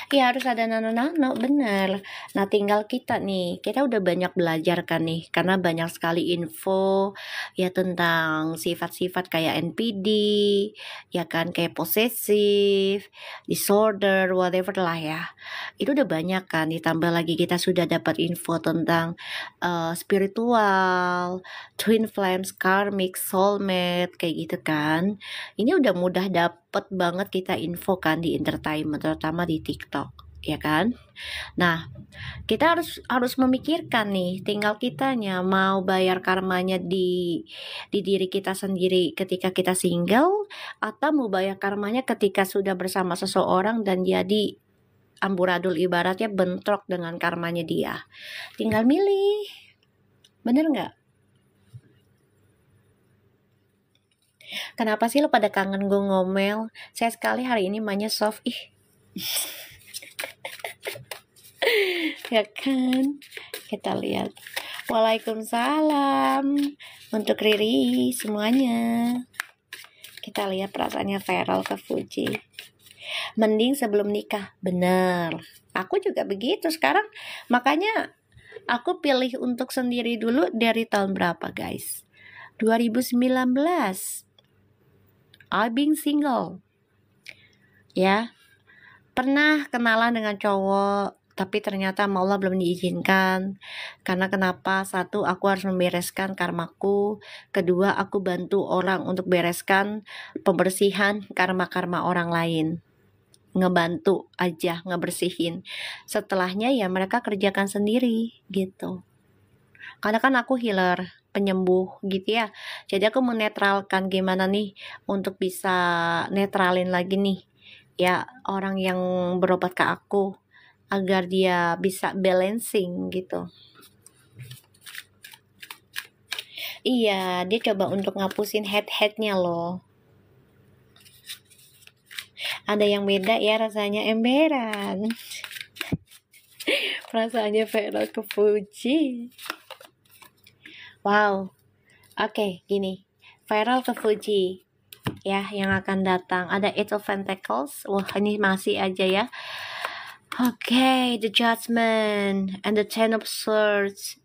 Iya harus ada nano-nano, bener. Nah tinggal kita nih, kita udah banyak belajar kan nih, karena banyak sekali info ya tentang sifat-sifat kayak NPD, ya kan kayak posesif, disorder, whatever lah ya. Itu udah banyak kan, ditambah lagi kita sudah dapat info tentang spiritual, twin flames, karmic, soulmate, kayak gitu kan. Ini udah mudah dapet banget kita info kan di entertainment, terutama di TikTok, ya kan? Nah, kita harus memikirkan nih, tinggal kitanya mau bayar karmanya di diri kita sendiri ketika kita single, atau mau bayar karmanya ketika sudah bersama seseorang dan jadi amburadul, ibaratnya bentrok dengan karmanya dia. Tinggal milih, bener nggak? Kenapa sih lo pada kangen gue ngomel? Saya sekali hari ini mainnya soft, ih. Ya kan? Kita lihat. Waalaikumsalam untuk Riri semuanya. Kita lihat perasaannya Feral ke Fuji. Mending sebelum nikah, bener. Aku juga begitu sekarang. Makanya aku pilih untuk sendiri dulu dari tahun berapa guys? 2019. I being single. Ya, pernah kenalan dengan cowok, tapi ternyata sama Allah belum diizinkan. Karena kenapa? Satu, aku harus membereskan karmaku. Kedua, aku bantu orang untuk bereskan pembersihan karma-karma orang lain. Ngebantu aja, ngebersihin. Setelahnya ya mereka kerjakan sendiri gitu. Karena kan aku healer, penyembuh gitu ya. Jadi aku menetralkan gimana nih untuk bisa netralin lagi nih ya orang yang berobat ke aku agar dia bisa balancing gitu. Iya, dia coba untuk ngapusin head-headnya loh. Ada yang beda ya rasanya emberan. Perasaannya Feral ke Fuji. Wow. Oke, gini. Feral ke Fuji. Ya, yang akan datang. Ada Eight of Pentacles. Wah, ini masih aja ya. Okay, the Judgment and the Ten of Swords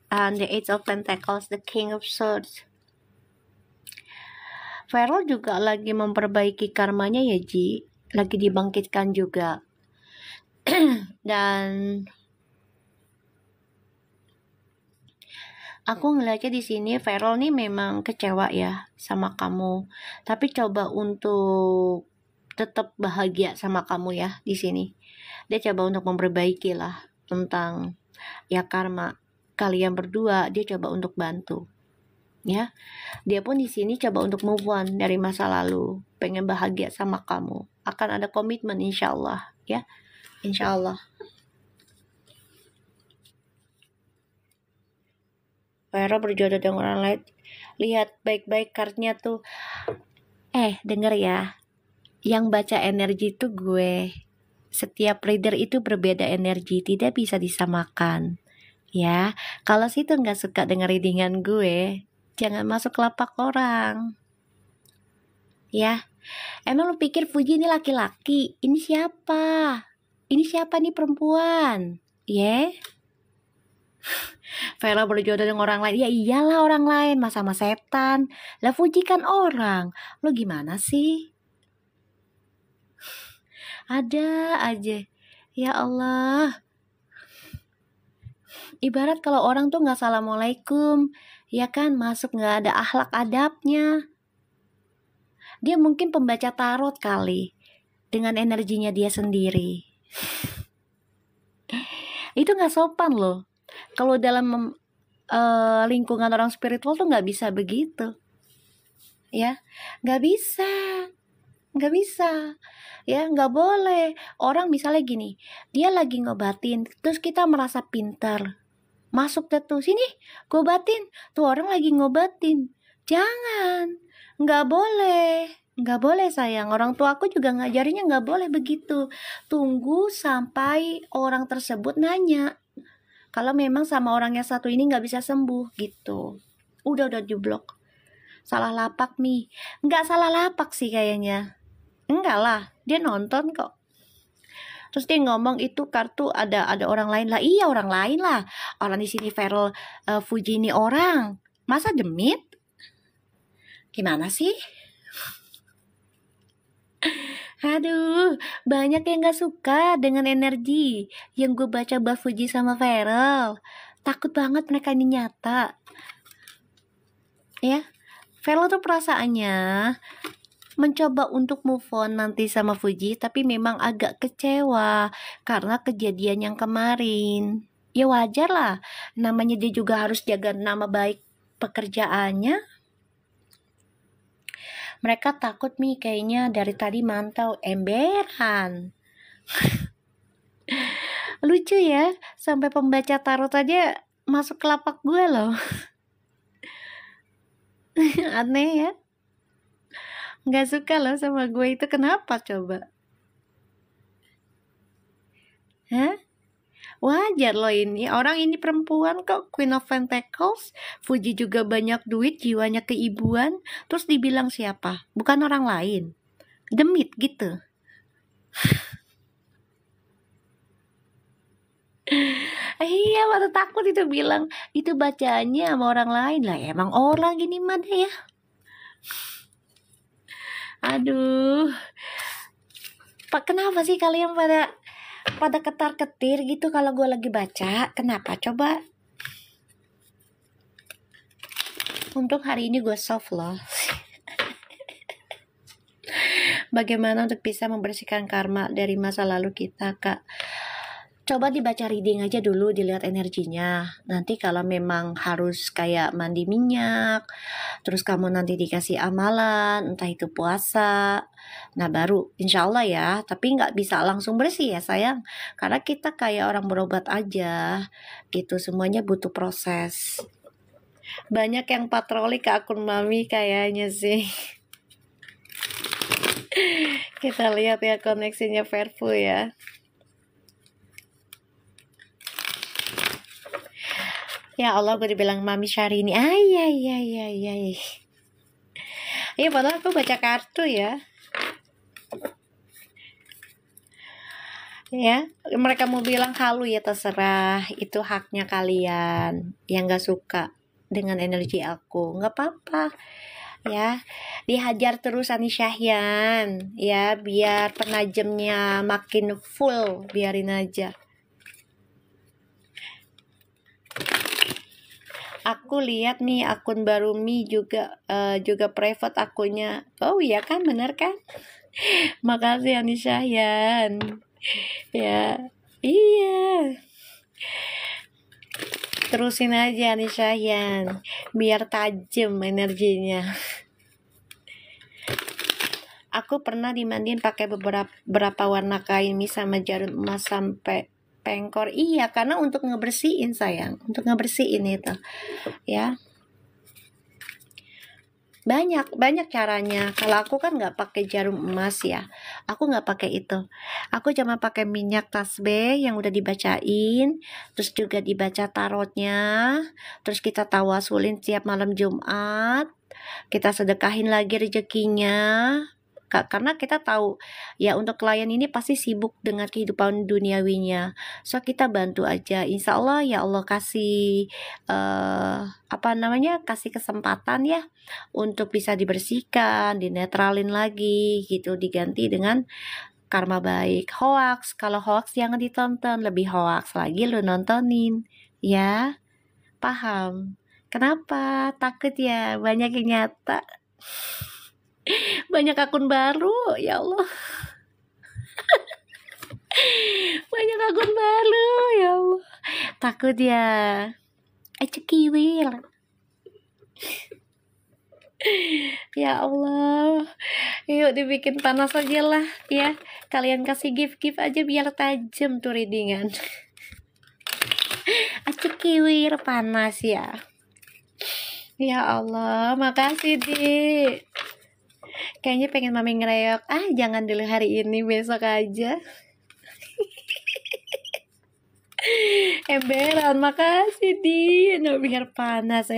and the Eight of Pentacles, the King of Swords. Feral juga lagi memperbaiki karmanya ya Ji, lagi dibangkitkan juga. Dan aku ngeliatnya di sini Feral nih memang kecewa ya sama kamu, tapi coba untuk tetap bahagia sama kamu ya di sini. Dia coba untuk memperbaiki lah tentang ya karma kalian berdua, dia coba untuk bantu. Ya, dia pun di sini coba untuk move on dari masa lalu, pengen bahagia sama kamu. Akan ada komitmen insya Allah, ya, insya Allah. Vero berjodoh dengan orang lain. Lihat baik-baik kartunya tuh. Denger ya, yang baca energi tuh gue. Setiap reader itu berbeda energi, tidak bisa disamakan. Ya, kalau situ nggak suka dengan readingan gue, jangan masuk lapak orang. Ya, emang lu pikir Fuji ini laki-laki? Ini siapa? Ini siapa nih perempuan? Ya, Vera berjodoh dengan orang lain. Ya iyalah orang lain, masa sama setan. Lah Fuji kan orang. Lo gimana sih? Ada aja. Ya Allah. Ibarat kalau orang tuh nggak assalamualaikum, ya kan, masuk nggak ada akhlak adabnya. Dia mungkin pembaca tarot kali, dengan energinya dia sendiri. Itu nggak sopan loh. Kalau dalam lingkungan orang spiritual tuh nggak bisa begitu. Ya, nggak bisa. Ya, nggak boleh. Orang misalnya gini, dia lagi ngobatin, terus kita merasa pintar. Masuk deh tuh, sini, ngobatin. Tuh orang lagi ngobatin. Jangan, nggak boleh. Nggak boleh sayang, orang tua aku juga ngajarinnya nggak boleh begitu. Tunggu sampai orang tersebut nanya. Kalau memang sama orang yang satu ini nggak bisa sembuh gitu. Udah jublok. Salah lapak nih. Nggak salah lapak sih kayaknya. Enggak lah, dia nonton kok. Terus dia ngomong itu kartu ada orang lain lah. Iya orang lain lah. Orang di sini Feral Fuji ini orang. Masa demit? Gimana sih? Aduh, banyak yang gak suka dengan energi yang gue baca buat Fuji sama Feral. Takut banget mereka ini nyata. Ya, Feral tuh perasaannya mencoba untuk move on nanti sama Fuji, tapi memang agak kecewa karena kejadian yang kemarin. Ya wajar lah, namanya dia juga harus jaga nama baik pekerjaannya. Mereka takut nih kayaknya dari tadi mantau emberan. Lucu ya, sampai pembaca tarot aja masuk ke lapak gue loh. Aneh ya. Nggak suka loh sama gue itu, kenapa coba? Hah? Wajar loh ini, orang ini perempuan kok, Queen of Pentacles. Fuji juga banyak duit, jiwanya keibuan. Terus dibilang siapa? Bukan orang lain. Demit gitu. Iya, pada takut itu bilang itu bacanya sama orang lain lah. Emang orang gini mah deh ya. Aduh, Pak, kenapa sih kalian pada ketar-ketir gitu kalau gue lagi baca? Kenapa coba? Untuk hari ini gue soft loh. Bagaimana untuk bisa membersihkan karma dari masa lalu kita, Kak? Coba dibaca reading aja dulu, dilihat energinya. Nanti kalau memang harus kayak mandi minyak, terus kamu nanti dikasih amalan, entah itu puasa. Nah baru, insya Allah ya. Tapi nggak bisa langsung bersih ya sayang. Karena kita kayak orang berobat aja, gitu. Semuanya butuh proses. Banyak yang patroli ke akun Mami kayaknya sih. Kita lihat ya koneksinya Verfu ya. Ya Allah, gue dibilang Mami Syahrini. Ay. Iya, padahal aku baca kartu ya. Ya, mereka mau bilang halu ya terserah. Itu haknya kalian yang gak suka dengan energi aku. Gak apa-apa. Ya, dihajar terus Ani Syahyan. Ya, biar penajamnya makin full. Biarin aja. Aku lihat nih akun baru Mi juga private akunnya. Oh iya kan, bener kan? Makasih Ani Syahyan. Ya, iya. Terusin aja Ani Syahyan, biar tajam energinya. Aku pernah dimandiin pakai beberapa warna kain Mi sama jarum emas sampai pengkor. Iya, karena untuk ngebersihin sayang, untuk ngebersihin itu ya. Banyak caranya. Kalau aku kan nggak pakai jarum emas ya, aku nggak pakai itu. Aku cuma pakai minyak tasbih yang udah dibacain, terus juga dibaca tarotnya, terus kita tawasulin tiap malam Jumat, kita sedekahin lagi rezekinya. karena kita tahu ya untuk klien ini pasti sibuk dengan kehidupan duniawinya. So kita bantu aja, insya Allah ya Allah kasih kasih kesempatan ya untuk bisa dibersihkan, dinetralin lagi gitu, diganti dengan karma baik. Hoax, kalau hoax jangan ditonton, lebih hoax lagi lu nontonin ya. Paham? Kenapa? Takut ya? Banyak yang nyata. Banyak akun baru, ya Allah. Banyak akun baru, ya Allah. Takut ya? Cekiwil. Ya Allah. Yuk dibikin panas aja lah ya. Kalian kasih gift aja biar tajam tuh readingan. Cekiwil panas ya. Ya Allah, makasih Dik. Kayaknya pengen mami ngereok. Jangan dulu hari ini, besok aja. Emberan, makasih Dik. Biar panas,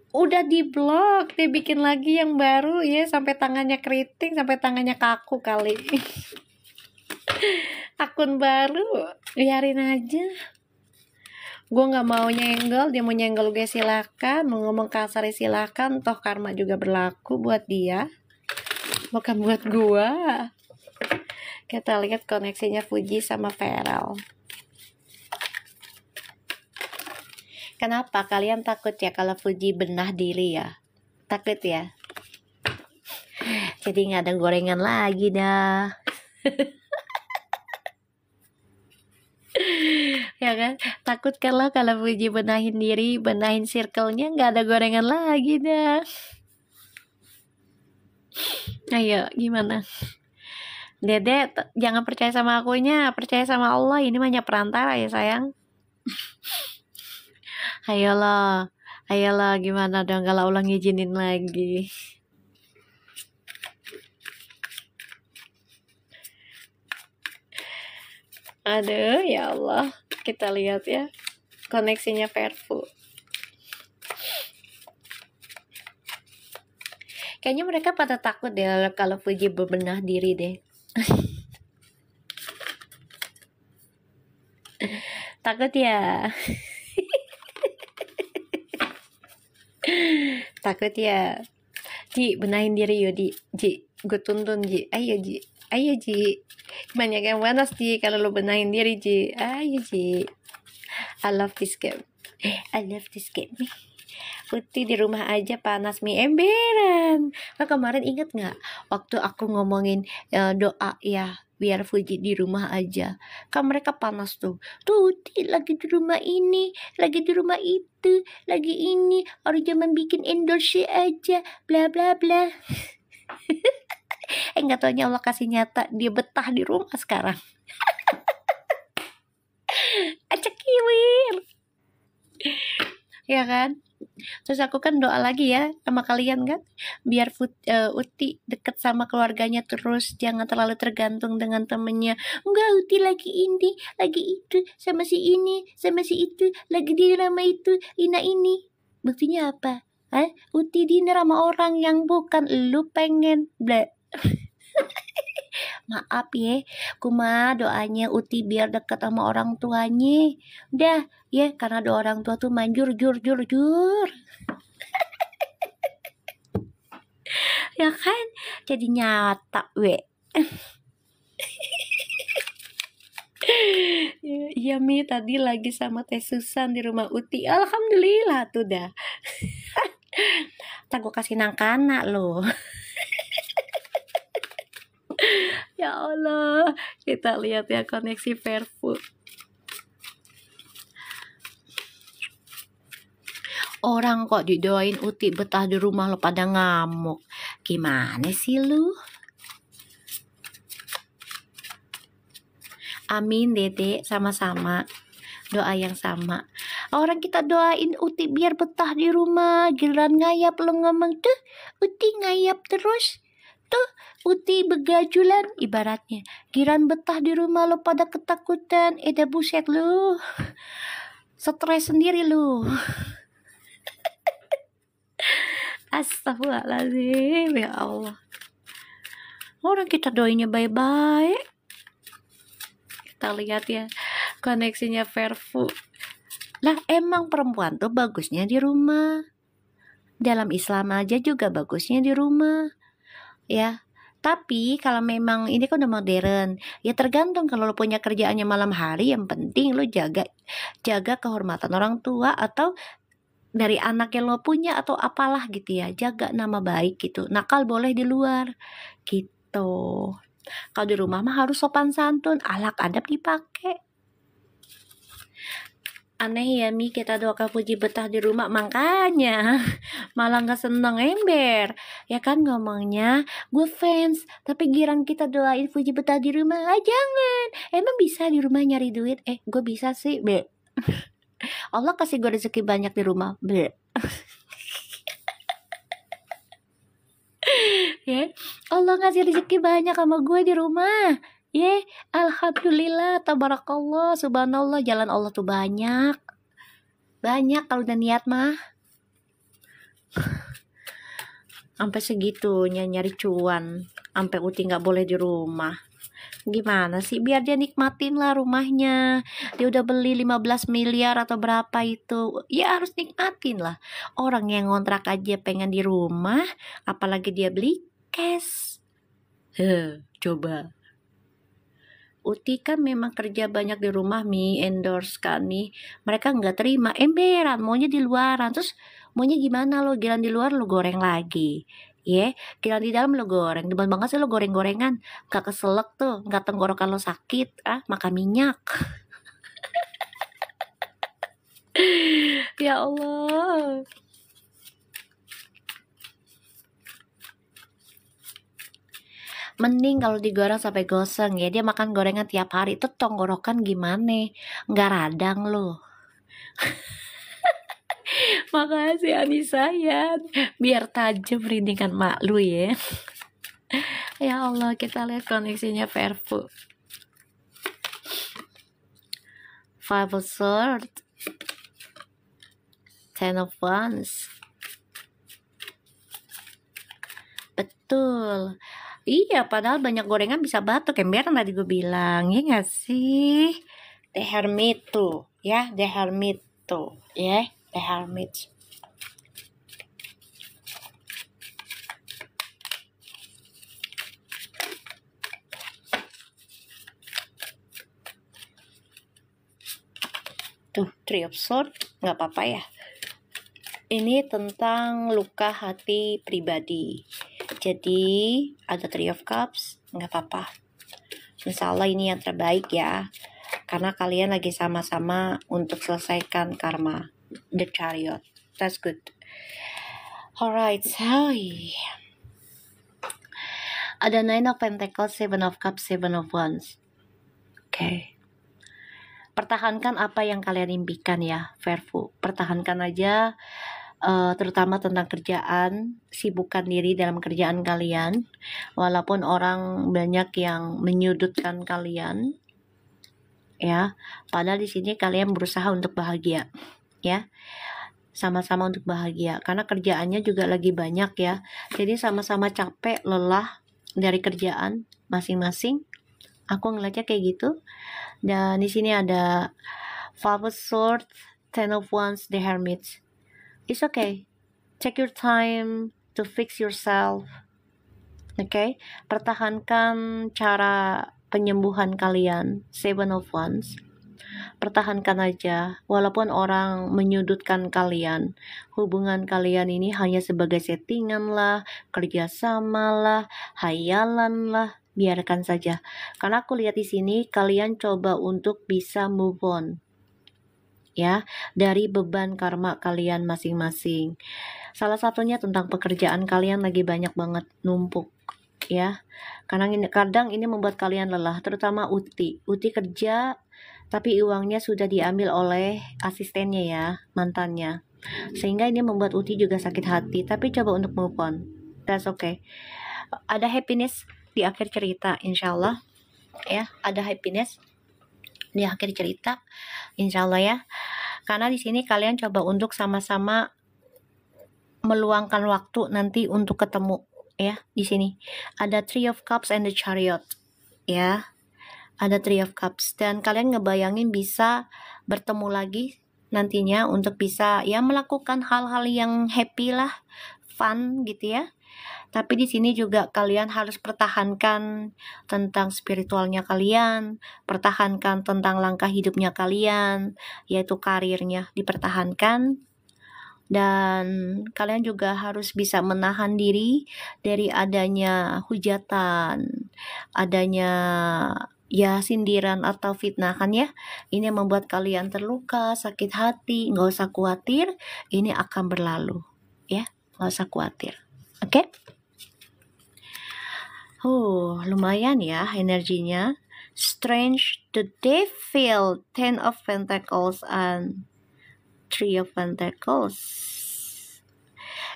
Udah diblok, dibikin lagi yang baru ya, sampai tangannya keriting, sampai tangannya kaku kali. Akun baru, biarin aja. Gue nggak mau nyenggol, dia mau nyenggol gue silakan, mau ngomong kasar silakan, toh karma juga berlaku buat dia, bukan buat gue. Kita lihat koneksinya Fuji sama Feral. Kenapa kalian takut ya kalau Fuji benah diri ya? Takut ya? Jadi nggak ada gorengan lagi dah. Ya kan, takut kalau Fuji benahin diri, benahin circle-nya, nggak ada gorengan lagi dah. Ayo gimana, Dede? Jangan percaya sama akunya, percaya sama Allah. Ini banyak perantara ya sayang. Ayolah gimana dong kalau Allah ngizinin lagi. Aduh ya Allah, kita lihat ya koneksinya Perfu. Kayaknya mereka pada takut deh kalau Fuji bebenah diri deh. Takut ya? Takut ya? Ji, benahin diri yuk Ji, gue tuntun Ji. Ayo Ji, banyak yang panas Ji kalau lo benahin diri Ji. Ayo Ji, I love this game nih. Putih di rumah aja panas mie emberan. Kemarin inget nggak waktu aku ngomongin doa ya biar Fuji di rumah aja, kan mereka panas tuh Uti lagi di rumah ini, lagi di rumah itu, lagi ini, harus zaman bikin endorse aja, bla bla bla. Nggak taunya Allah kasih nyata dia betah di rumah sekarang. Cekiwil ya kan. Terus aku kan doa lagi ya sama kalian kan, biar Uti deket sama keluarganya terus, jangan terlalu tergantung dengan temennya. Enggak, Uti lagi ini, lagi itu, sama si ini, sama si itu, lagi di drama itu, ini. Buktinya apa? Uti dinner sama orang yang bukan lu pengen. Blah. Maaf ya, kuma doanya Uti biar dekat sama orang tuanya. Udah ya, karena doa orang tua tuh manjur jur. Ya kan, jadi nyata Iya Mi, tadi lagi sama Teh Susan di rumah Uti. Alhamdulillah tuh dah. Tak gue kasih nangkana loh. Ya Allah, kita lihat ya koneksi Perfu. Orang kok didoain Uti betah di rumah lo pada ngamuk. Gimana sih lu? Amin Dede, sama-sama. Doa yang sama. Orang kita doain Uti biar betah di rumah, giliran ngayap lo ngomong tuh Uti ngayap terus. Tuh Uti begajulan ibaratnya, giliran betah di rumah lo pada ketakutan. Dah buset lu, stres sendiri lu. Astagfirullahaladzim, ya Allah. Orang kita doainya baik-baik. Kita lihat ya koneksinya Verfu. Lah emang perempuan tuh bagusnya di rumah. Dalam Islam aja juga bagusnya di rumah. Ya. Tapi kalau memang ini kan udah modern, ya tergantung. Kalau lo punya kerjaannya malam hari, yang penting lo jaga kehormatan orang tua atau dari anak yang lo punya atau apalah gitu ya, jaga nama baik gitu. Nakal boleh di luar gitu. Kalau di rumah mah harus sopan santun, akhlak adab dipakai. Aneh ya Mi, kita doakan Puji betah di rumah, makanya malah gak seneng ember. Ya kan ngomongnya, gue fans, tapi girang kita doain Puji betah di rumah. Ah jangan, emang bisa di rumah nyari duit? Gue bisa sih, be. Allah kasih gue rezeki banyak di rumah, be. Ya, Allah ngasih rezeki banyak sama gue di rumah. Alhamdulillah, tabarakallah, subhanallah, jalan Allah tuh banyak kalau udah niat mah. Sampai segitunya nyari cuan, sampai Uti nggak boleh di rumah. Gimana sih? Biar dia nikmatin lah rumahnya. Dia udah beli 15 miliar atau berapa itu, ya harus nikmatin lah. Orang yang ngontrak aja pengen di rumah, apalagi dia beli cash. Coba. Uti kan memang kerja banyak di rumah, Mi, endorse kan Mi. Mereka nggak terima, emberan, maunya di luaran. Terus maunya gimana lo? Giliran di luar lo goreng lagi. Giliran di dalam lo goreng. Demen banget sih lo goreng-gorengan. Gak keselak tuh, gak tenggorokan lo sakit. Makan minyak. Ya Allah. Mending kalau digoreng sampai goseng ya. Dia makan gorengan tiap hari. Itu tenggorokan gimana? Nggak radang loh. Makasih Anissa ya. Biar tajam rindingan mak lu ya. Ya Allah, kita lihat koneksinya Verfu. Five of Swords, Ten of Wands. Betul. Iya, padahal banyak gorengan bisa batuk. Emberan tadi gue bilang, ya gak sih? The Hermit tuh, ya. The Hermit tuh, ya. The Hermit. Tuh, Three of Swords, gak apa-apa ya. Ini tentang luka hati pribadi. Jadi ada Three of Cups, nggak apa-apa. Insya Allah ini yang terbaik ya. Karena kalian lagi sama-sama untuk selesaikan karma. The Chariot, that's good. Alright, so ada Nine of Pentacles, Seven of Cups, Seven of Wands. Oke. Pertahankan apa yang kalian impikan ya, Verfu. Pertahankan aja. Terutama tentang kerjaan, sibukkan diri dalam kerjaan kalian, walaupun orang banyak yang menyudutkan kalian, ya. Padahal di sini kalian berusaha untuk bahagia, ya. Sama-sama untuk bahagia, karena kerjaannya juga lagi banyak ya. Jadi sama-sama capek, lelah dari kerjaan masing-masing. Aku ngeliatnya kayak gitu. Dan di sini ada Five of Swords, Ten of Wands, The Hermit. It's okay. Take your time to fix yourself. Okay? Pertahankan cara penyembuhan kalian. Seven of Wands. Pertahankan aja. Walaupun orang menyudutkan kalian, hubungan kalian ini hanya sebagai settingan lah, kerjasama lah, hayalan lah. Biarkan saja. Karena aku lihat di sini kalian coba untuk bisa move on. Ya, dari beban karma kalian masing-masing. Salah satunya tentang pekerjaan kalian lagi banyak banget numpuk, ya. Kadang ini membuat kalian lelah, terutama Uti kerja, tapi uangnya sudah diambil oleh asistennya ya, mantannya. Sehingga ini membuat Uti juga sakit hati, tapi coba untuk move on. That's okay. Ada happiness di akhir cerita, insyaallah. Ya, ada happiness di akhir cerita, insyaallah ya. Karena di sini kalian coba untuk sama-sama meluangkan waktu nanti untuk ketemu ya. Di sini ada Three of Cups and the Chariot ya, ada Three of Cups, dan kalian ngebayangin bisa bertemu lagi nantinya untuk bisa ya melakukan hal-hal yang happy lah, fun gitu ya. Tapi di sini juga kalian harus pertahankan tentang spiritualnya kalian, pertahankan tentang langkah hidupnya kalian, yaitu karirnya dipertahankan. Dan kalian juga harus bisa menahan diri dari adanya hujatan, adanya ya sindiran atau fitnah kan ya. Ini membuat kalian terluka, sakit hati. Nggak usah khawatir, ini akan berlalu ya, nggak usah khawatir. Oke? Lumayan ya energinya. Strange, the Devil, Ten of Pentacles, and Three of Pentacles.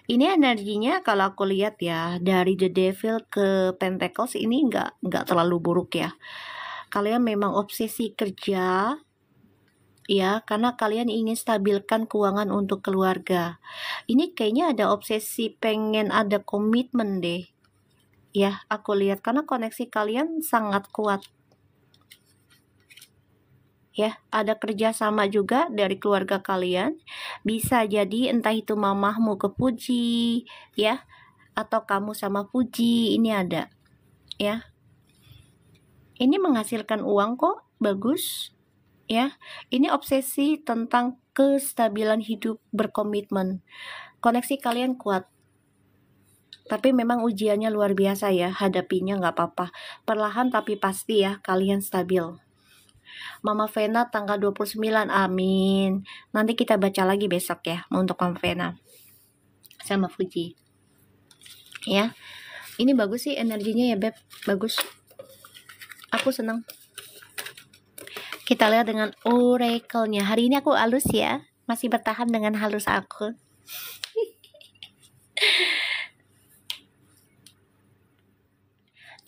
Ini energinya kalau aku lihat ya, dari the Devil ke Pentacles ini nggak terlalu buruk ya. Kalian memang obsesi kerja ya, karena kalian ingin stabilkan keuangan untuk keluarga. Ini kayaknya ada obsesi pengen ada komitmen deh ya, aku lihat karena koneksi kalian sangat kuat ya. Ada kerjasama juga dari keluarga kalian, bisa jadi entah itu mamahmu ke Fuji ya, atau kamu sama Fuji, ini ada ya. Ini menghasilkan uang kok, bagus ya. Ini obsesi tentang kestabilan hidup, berkomitmen. Koneksi kalian kuat, tapi memang ujiannya luar biasa ya, hadapinya nggak apa-apa, perlahan tapi pasti ya kalian stabil. Mama Vena tanggal 29, amin. Nanti kita baca lagi besok ya untuk Mama Vena sama Fuji ya. Ini bagus sih energinya ya Beb, bagus, aku senang. Kita lihat dengan oracle-nya. Hari ini aku halus ya, masih bertahan dengan halus aku.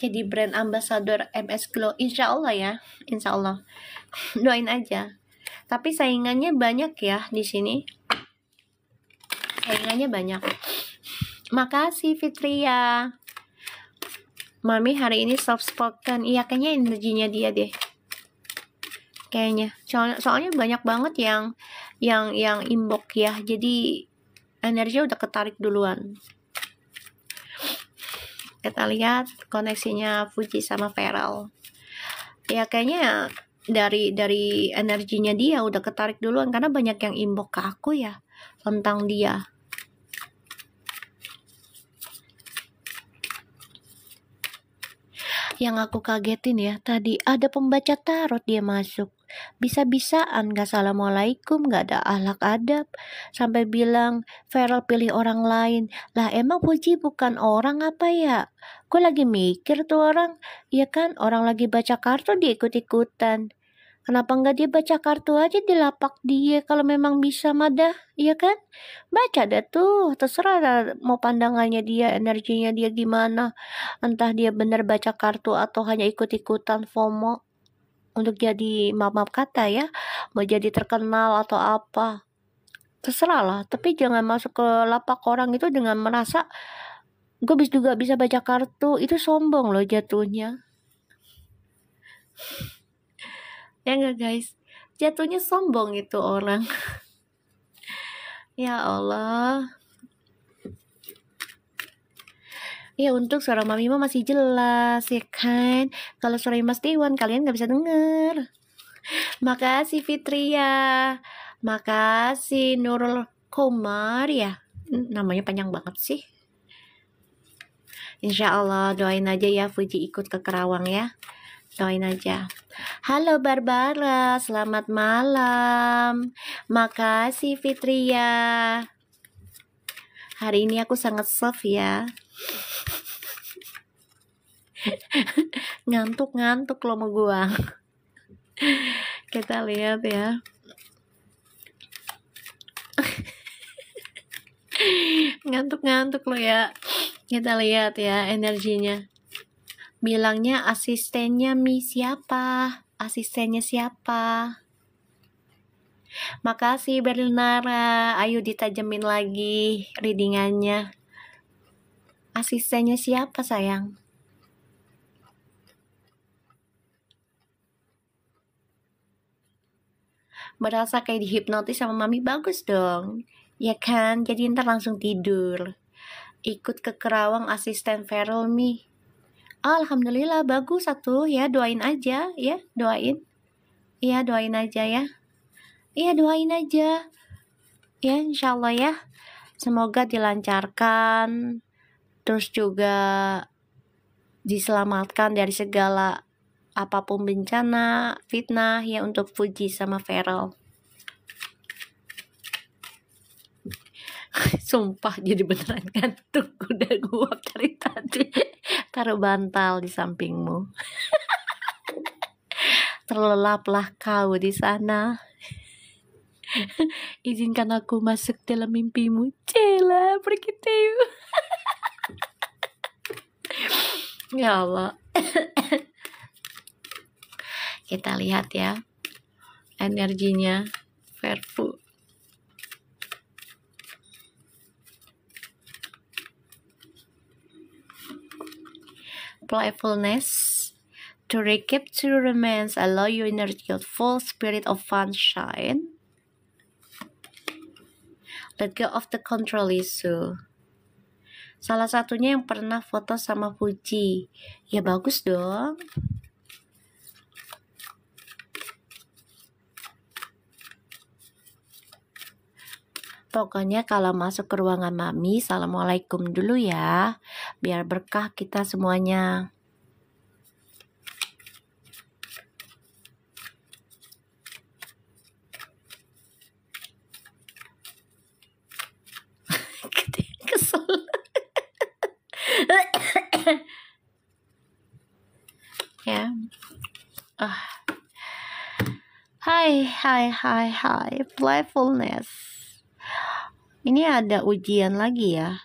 Jadi brand ambassador MS Glow, insya Allah ya, insya Allah. Doain aja. Tapi saingannya banyak ya di sini. Saingannya banyak. Makasih Fitria. Mami hari ini soft spoken. Iya, kayaknya energinya dia deh. Kayaknya. Soalnya banyak banget yang inbox ya. Jadi energinya udah ketarik duluan. Kita lihat koneksinya Fuji sama Feral. Ya kayaknya dari energinya dia udah ketarik duluan karena banyak yang inbox ke aku ya tentang dia. Yang aku kagetin ya, tadi ada pembaca tarot dia masuk. Bisa-bisaan gak assalamualaikum, gak ada akhlak adab, sampai bilang Feral pilih orang lain. Lah emang Puji bukan orang apa ya? Gue lagi mikir tuh orang, ya kan orang lagi baca kartu dia ikut-ikutan. Kenapa nggak dia baca kartu aja di lapak dia kalau memang bisa madah, iya kan? Baca deh tuh, terserah mau pandangannya dia, energinya dia gimana. Entah dia bener baca kartu atau hanya ikut-ikutan FOMO untuk jadi maaf kata ya, mau jadi terkenal atau apa. Terserah lah, tapi jangan masuk ke lapak orang itu dengan merasa gue juga bisa baca kartu, itu sombong loh jatuhnya. Ya enggak guys, jatuhnya sombong itu orang. Ya Allah. Ya untuk suara Mami mah masih jelas ya kan. Kalau suara Mas Dewan kalian gak bisa denger. Makasih Fitria. Makasih Nurul Komar ya. Namanya panjang banget sih. Insya Allah doain aja ya Fuji ikut ke Kerawang ya. Doain aja. Halo Barbara, selamat malam. Makasih Fitria. Hari ini aku sangat soft ya. Ngantuk lo mau gua. Kita lihat ya. Ngantuk lo ya. Kita lihat ya energinya. Bilangnya asistennya siapa? Asistennya siapa? Makasih Berlinara. Ayo ditajemin lagi readingannya. Asistennya siapa sayang? Merasa kayak dihipnotis sama mami, bagus dong. Ya kan? Jadi ntar langsung tidur. Ikut ke Kerawang asisten Feral nih. Alhamdulillah bagus satu ya, doain aja ya, doain. Iya doain aja ya. Iya doain aja. Ya insyaallah ya. Semoga dilancarkan. Terus juga diselamatkan dari segala apapun bencana, fitnah ya untuk Fuji sama Feral. Sumpah jadi beneran ngantuk, udah guap dari tadi. Taruh bantal di sampingmu. Terlelaplah kau di sana. Izinkan aku masuk dalam mimpimu. Cela, pergi Teo. Ya Allah. Kita lihat ya energinya Verfu. Playfulness. To recap to romance, allow your energy of full spirit of fun shine. Let go of the control issue. Salah satunya yang pernah foto sama Fuji. Ya bagus dong. Pokoknya kalau masuk ke ruangan mami, assalamualaikum dulu ya. Biar berkah kita semuanya. Kesel. Ya. Hai. Playfulness. Ini ada ujian lagi ya.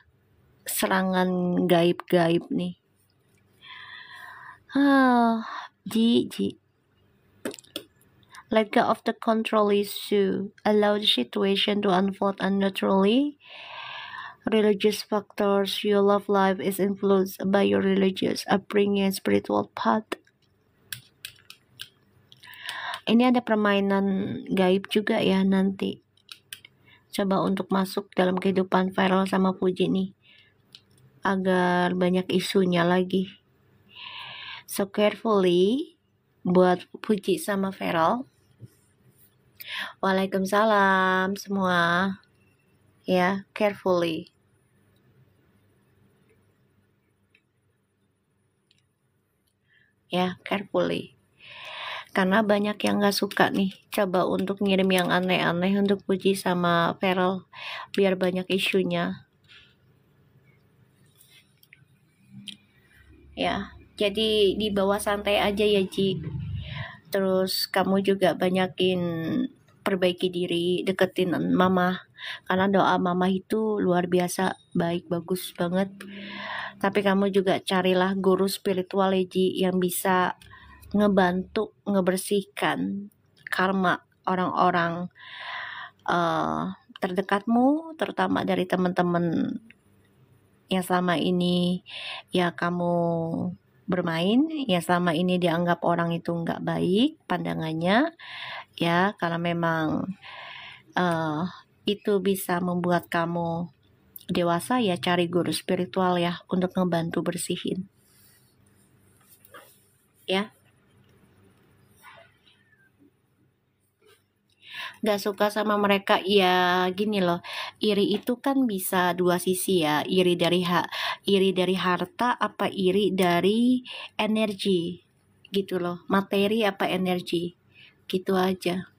Serangan gaib-gaib nih. Ji. Let go of the control issue. Allow the situation to unfold unnaturally. Religious factors. Your love life is influenced by your religious upbringing and spiritual path. Ini ada permainan gaib juga ya nanti. Coba untuk masuk dalam kehidupan Feral sama Fuji nih. Agar banyak isunya lagi. So carefully buat Fuji sama Feral. Waalaikumsalam semua. Ya, carefully. Ya, carefully. Karena banyak yang gak suka nih. Coba untuk ngirim yang aneh-aneh untuk Fuji sama Feral. Biar banyak isunya. Ya, jadi dibawa santai aja ya Ji. Terus kamu juga banyakin perbaiki diri, deketin mama. Karena doa mama itu luar biasa, baik, bagus banget. Tapi kamu juga carilah guru spiritual ya Ji, yang bisa ngebantu ngebersihkan karma orang-orang terdekatmu, terutama dari teman-teman yang selama ini ya kamu bermain, ya selama ini dianggap orang itu nggak baik pandangannya ya. Kalau memang itu bisa membuat kamu dewasa, ya cari guru spiritual ya untuk ngebantu bersihin ya. Gak suka sama mereka ya, gini loh, iri itu kan bisa dua sisi ya. Iri dari harta apa iri dari energi gitu loh, materi apa energi gitu aja.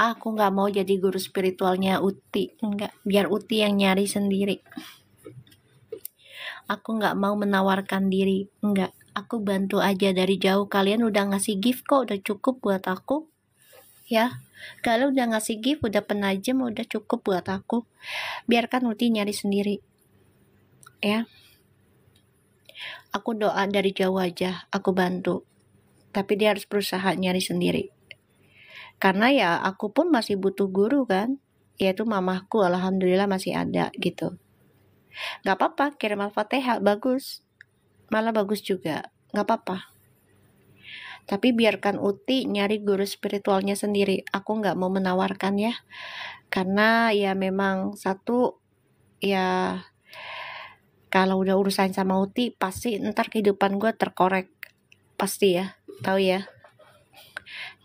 Aku nggak mau jadi guru spiritualnya Uti, enggak, biar Uti yang nyari sendiri. Aku nggak mau menawarkan diri, enggak. Aku bantu aja dari jauh. Kalian udah ngasih gift kok, udah cukup buat aku ya. Kalau udah ngasih gift, udah penajem, udah cukup buat aku. Biarkan Uti nyari sendiri ya. Aku doa dari jauh aja, aku bantu. Tapi dia harus berusaha nyari sendiri. Karena ya aku pun masih butuh guru kan, yaitu mamaku alhamdulillah masih ada gitu. Gak apa-apa, kirim Al-Fatihah, bagus. Malah bagus juga, gak apa-apa. Tapi biarkan Uti nyari guru spiritualnya sendiri. Aku gak mau menawarkan ya. Karena ya memang satu, ya kalau udah urusan sama Uti, pasti ntar kehidupan gue terkorek. Pasti ya, tahu ya.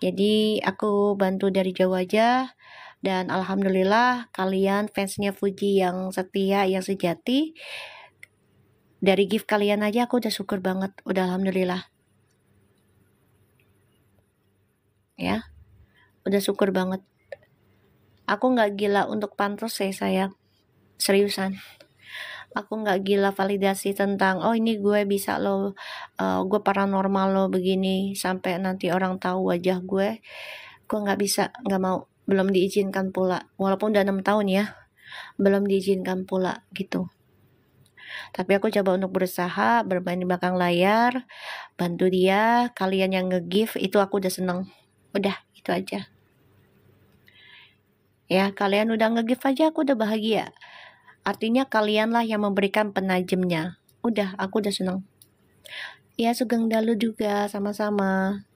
Jadi aku bantu dari jauh aja. Dan alhamdulillah kalian fansnya Fuji yang setia, yang sejati. Dari gift kalian aja aku udah syukur banget. Udah alhamdulillah. Ya, udah syukur banget. Aku gak gila untuk pantos ya sayang. Seriusan. Aku gak gila validasi tentang, oh ini gue bisa loh, gue paranormal loh begini. Sampai nanti orang tahu wajah gue gak bisa, gak mau. Belum diizinkan pula, walaupun udah 6 tahun ya, belum diizinkan pula gitu. Tapi aku coba untuk berusaha, bermain di belakang layar, bantu dia. Kalian yang nge-give itu aku udah seneng. Udah, itu aja. Ya, kalian udah nge-give aja aku udah bahagia. Artinya kalianlah yang memberikan penajamnya. Udah, aku udah seneng. Ya, Sugeng Dalu juga sama-sama.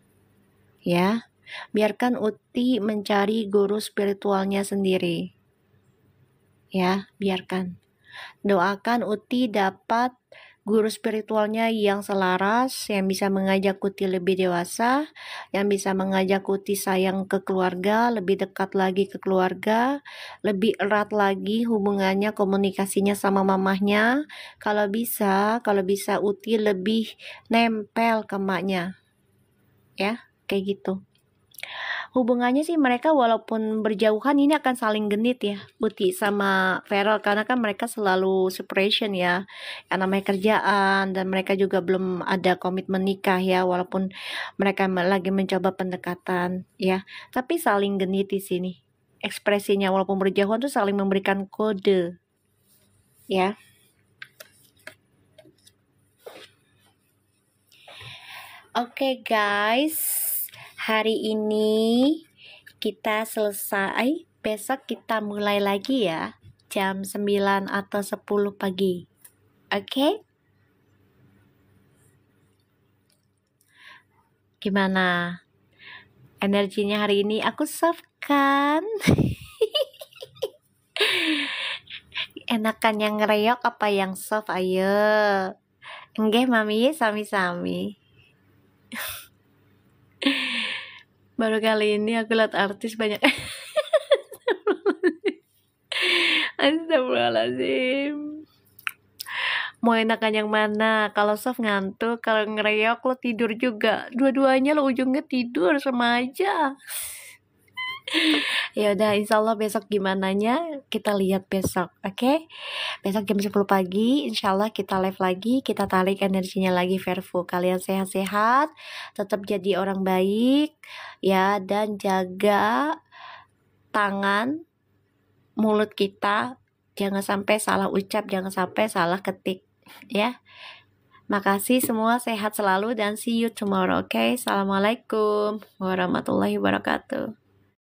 Ya. Biarkan Uti mencari guru spiritualnya sendiri. Ya, biarkan. Doakan Uti dapat guru spiritualnya yang selaras, yang bisa mengajak Uti lebih dewasa, yang bisa mengajak Uti sayang ke keluarga, lebih dekat lagi ke keluarga, lebih erat lagi hubungannya, komunikasinya sama mamahnya. Kalau bisa Uti lebih nempel ke emaknya. Ya, kayak gitu. Hubungannya sih mereka walaupun berjauhan ini akan saling genit ya, Uti sama Feral, karena kan mereka selalu separation ya, yang namanya kerjaan, dan mereka juga belum ada komitmen nikah ya, walaupun mereka lagi mencoba pendekatan ya, tapi saling genit di sini. Ekspresinya walaupun berjauhan tuh saling memberikan kode ya. Oke guys, hari ini kita selesai, besok kita mulai lagi ya, jam 9 atau 10 pagi. Oke? Gimana? Energinya hari ini aku soft kan? Enakan yang ngereok apa yang soft? Ayo. Enggak mami, sami-sami. Baru kali ini aku lihat artis banyak. Astagfirullahaladzim. Mau enakan yang mana? Kalau soft ngantuk, kalau ngereok lo tidur juga. Dua-duanya lo ujungnya tidur sama aja. Ya udah, insya Allah besok gimananya kita lihat besok, oke? Besok jam 10 pagi, insya Allah kita live lagi, kita tarik energinya lagi Verfu. Kalian sehat-sehat, tetap jadi orang baik, ya, dan jaga tangan, mulut kita, jangan sampai salah ucap, jangan sampai salah ketik, ya. Makasih semua, sehat selalu dan see you tomorrow, oke? Assalamualaikum warahmatullahi wabarakatuh.